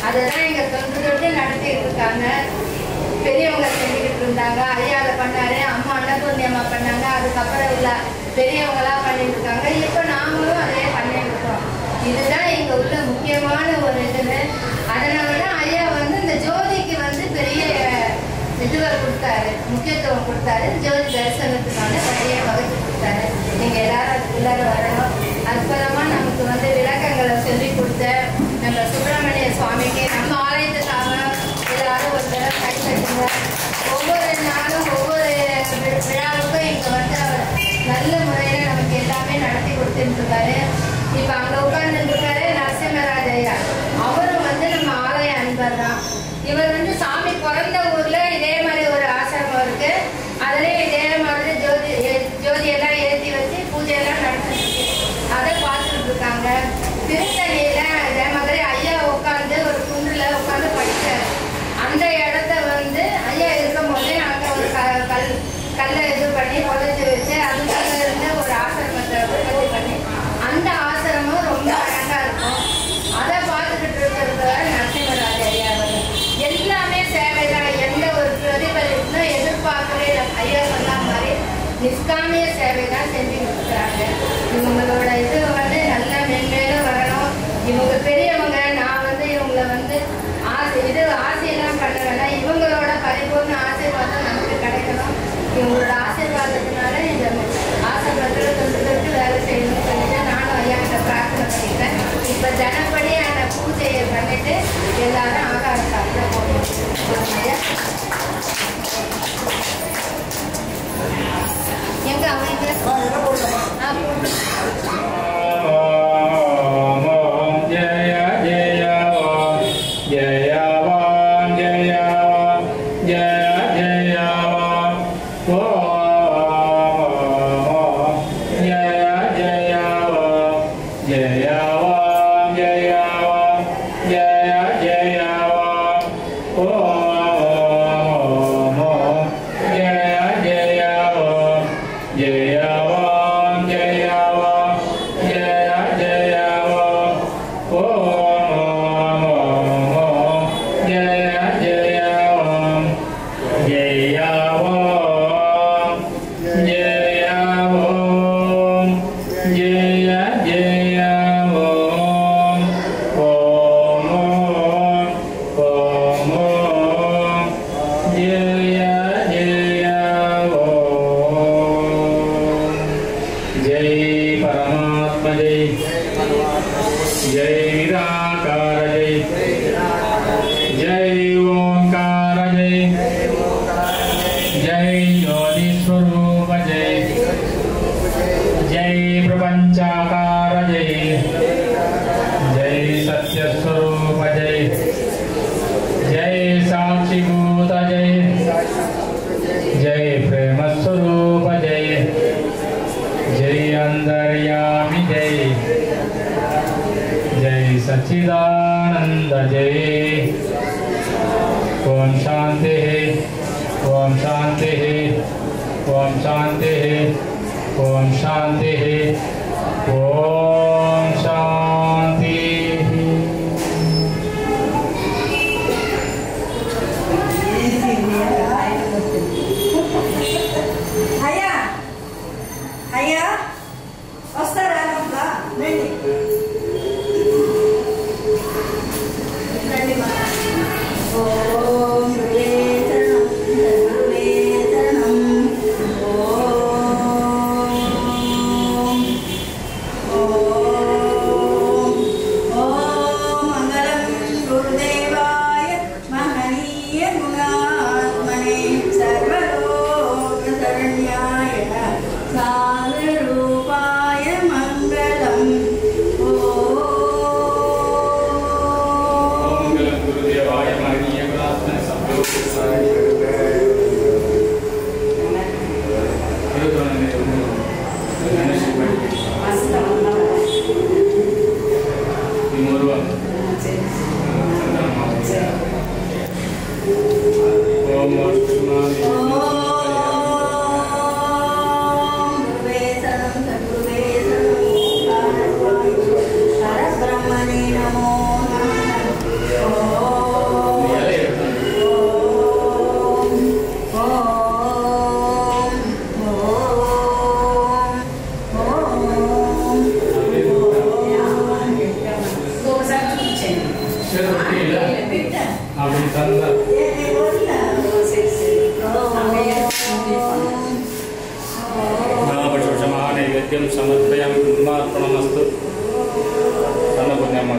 அதுதான் எங்க தொண்டு நடத்திட்டு இருக்காங்க. பெரியவங்க செஞ்சுக்கிட்டு இருந்தாங்க. ஐயா அதை பண்ணாரு, அம்மா அன்னபூர்ணி அம்மா பண்ணாங்க. அதுக்கப்புறம் உள்ள பெரியவங்களா பண்ணிட்டு இருக்காங்க. இப்ப நாமளும் அதே பண்ணிட்டு இருக்கோம். இதுதான் இங்க உள்ள முக்கியமான ஒரு இதுன்னு. அதனாலதான் ஐயா வந்து இந்த ஜோதிக்கு வந்து பெரிய இதுவை கொடுத்தாரு, முக்கியத்துவம் கொடுத்தாரு. ஜோதி தரிசனத்துக்கான வழியை வகுத்து கொடுத்தாரு. நீங்க எல்லாரும் அதுக்குள்ளார வரணும். அற்புதமா நமக்கு வந்து விளக்கங்களை சொல்லி கொடுத்த நம்ம சுப்பிரமணிய சுவாமிக்கு நம்ம ஆலயத்துக்காக எல்லாரும் ஒரு தடவை கை கட்டுங்க. ஒவ்வொரு நாளும் ஒவ்வொரு விழாவுக்கும் இங்க வந்து அவர் நல்ல முறையில நமக்கு எல்லாமே நடத்தி கொடுத்துட்டு இருக்காரு. இப்ப அங்க உட்கார்ந்து இருக்காரு நரசிம்மராஜ் ஐயா. அவரும் வந்து நம்ம ஆலய அன்பர் தான். இவர் வந்து சாமி பிறந்த ஊர்ல இதே மாதிரி ஒரு ஆசிரமம் இருக்கு. அதுலயே இதே மாதிரி ஜோதியெல்லாம் ஏற்றி வச்சு பூஜையெல்லாம் நடத்திட்டு அதை பார்த்துட்டு இருக்காங்க. திருத்தணியில அதே மாதிரி ஐயா உட்காந்து ஒரு குன்றுல உட்காந்து படிச்சாரு. அந்த இடத்த வந்து ஐயா நிஷ்காமிய சேவை தான் செஞ்சுக்கிட்டு இருக்கிறாங்க. இவங்களோட இது வந்து நல்லா மென்மேலும் வரணும். இவங்க பெரியவங்க, நான் வந்து இவங்களை வந்து ஆசையெல்லாம் பண்ண வேண்டாம். இவங்களோட பரிபூர்ண ஆசீர்வாதம் நமக்கு கிடைக்கணும். இவங்களோட ஆசீர்வாதத்தினால இந்த ஆசீர்வாதத்தில் தொட்டு வேலை செய்யணும்னு சொல்லிட்டு நானும் ஐயாட்ட பிரார்த்தனை பண்ணிக்கிறேன். இப்போ தினப்படி அந்த பூஜையை பண்ணிட்டு எல்லாரும் ஆகார சாப்பிட போகணும். ஐயா எங்க அவங்க सच्चिदानंद जय। ओम शांति ओम शांति ओम शांति ओम शांति ओम शांति। अय्या अय्या वस्तारा लोपला రండి రండి మా ఓం గురువే చరణం ఓం ఓం ఓం మంగళం గురుదేవాయ మహనీయ గుణాత్మనే సర్వలోక శరణ్యాయ సారూపాయ మంగళం नैवेद्यं समर्पयामि ब्रह्मार्पणमस्तु। अन्नपूर्णम्मा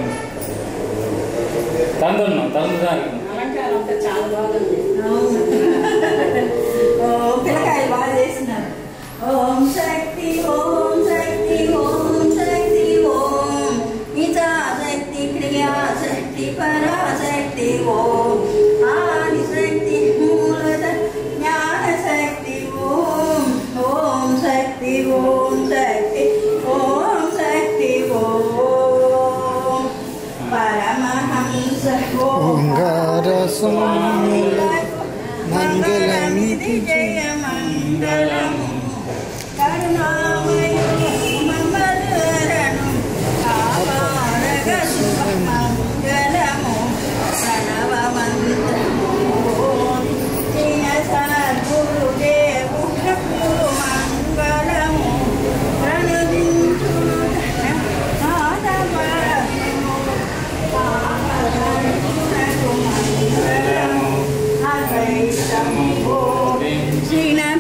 తందన్నా తందదాని అలంకారం అంతా చాలా బాగుంది. ఓం పిల్లకాయలు బాగా చేస్తున్నారు. ఓం శక్తి ఓం శక్తి ఓం శక్తి ఓం ఇచా శక్తి క్రియా శక్తి పరాశక్తి ఓం ఆది శక్తి మూలద జ్ఞాన శక్తి ఓం ఓం శక్తి ఓం శక్తి ఓం శక్తి ఓం పరమహంస ఓంకారసముల మంగళమిది జయ మంగళం కరుణామయ మంగళరణం ఆపారగ మంగళము ప్రణవ మంత్రము జయ సద్గురుదేవు మంగళం श्रीनगर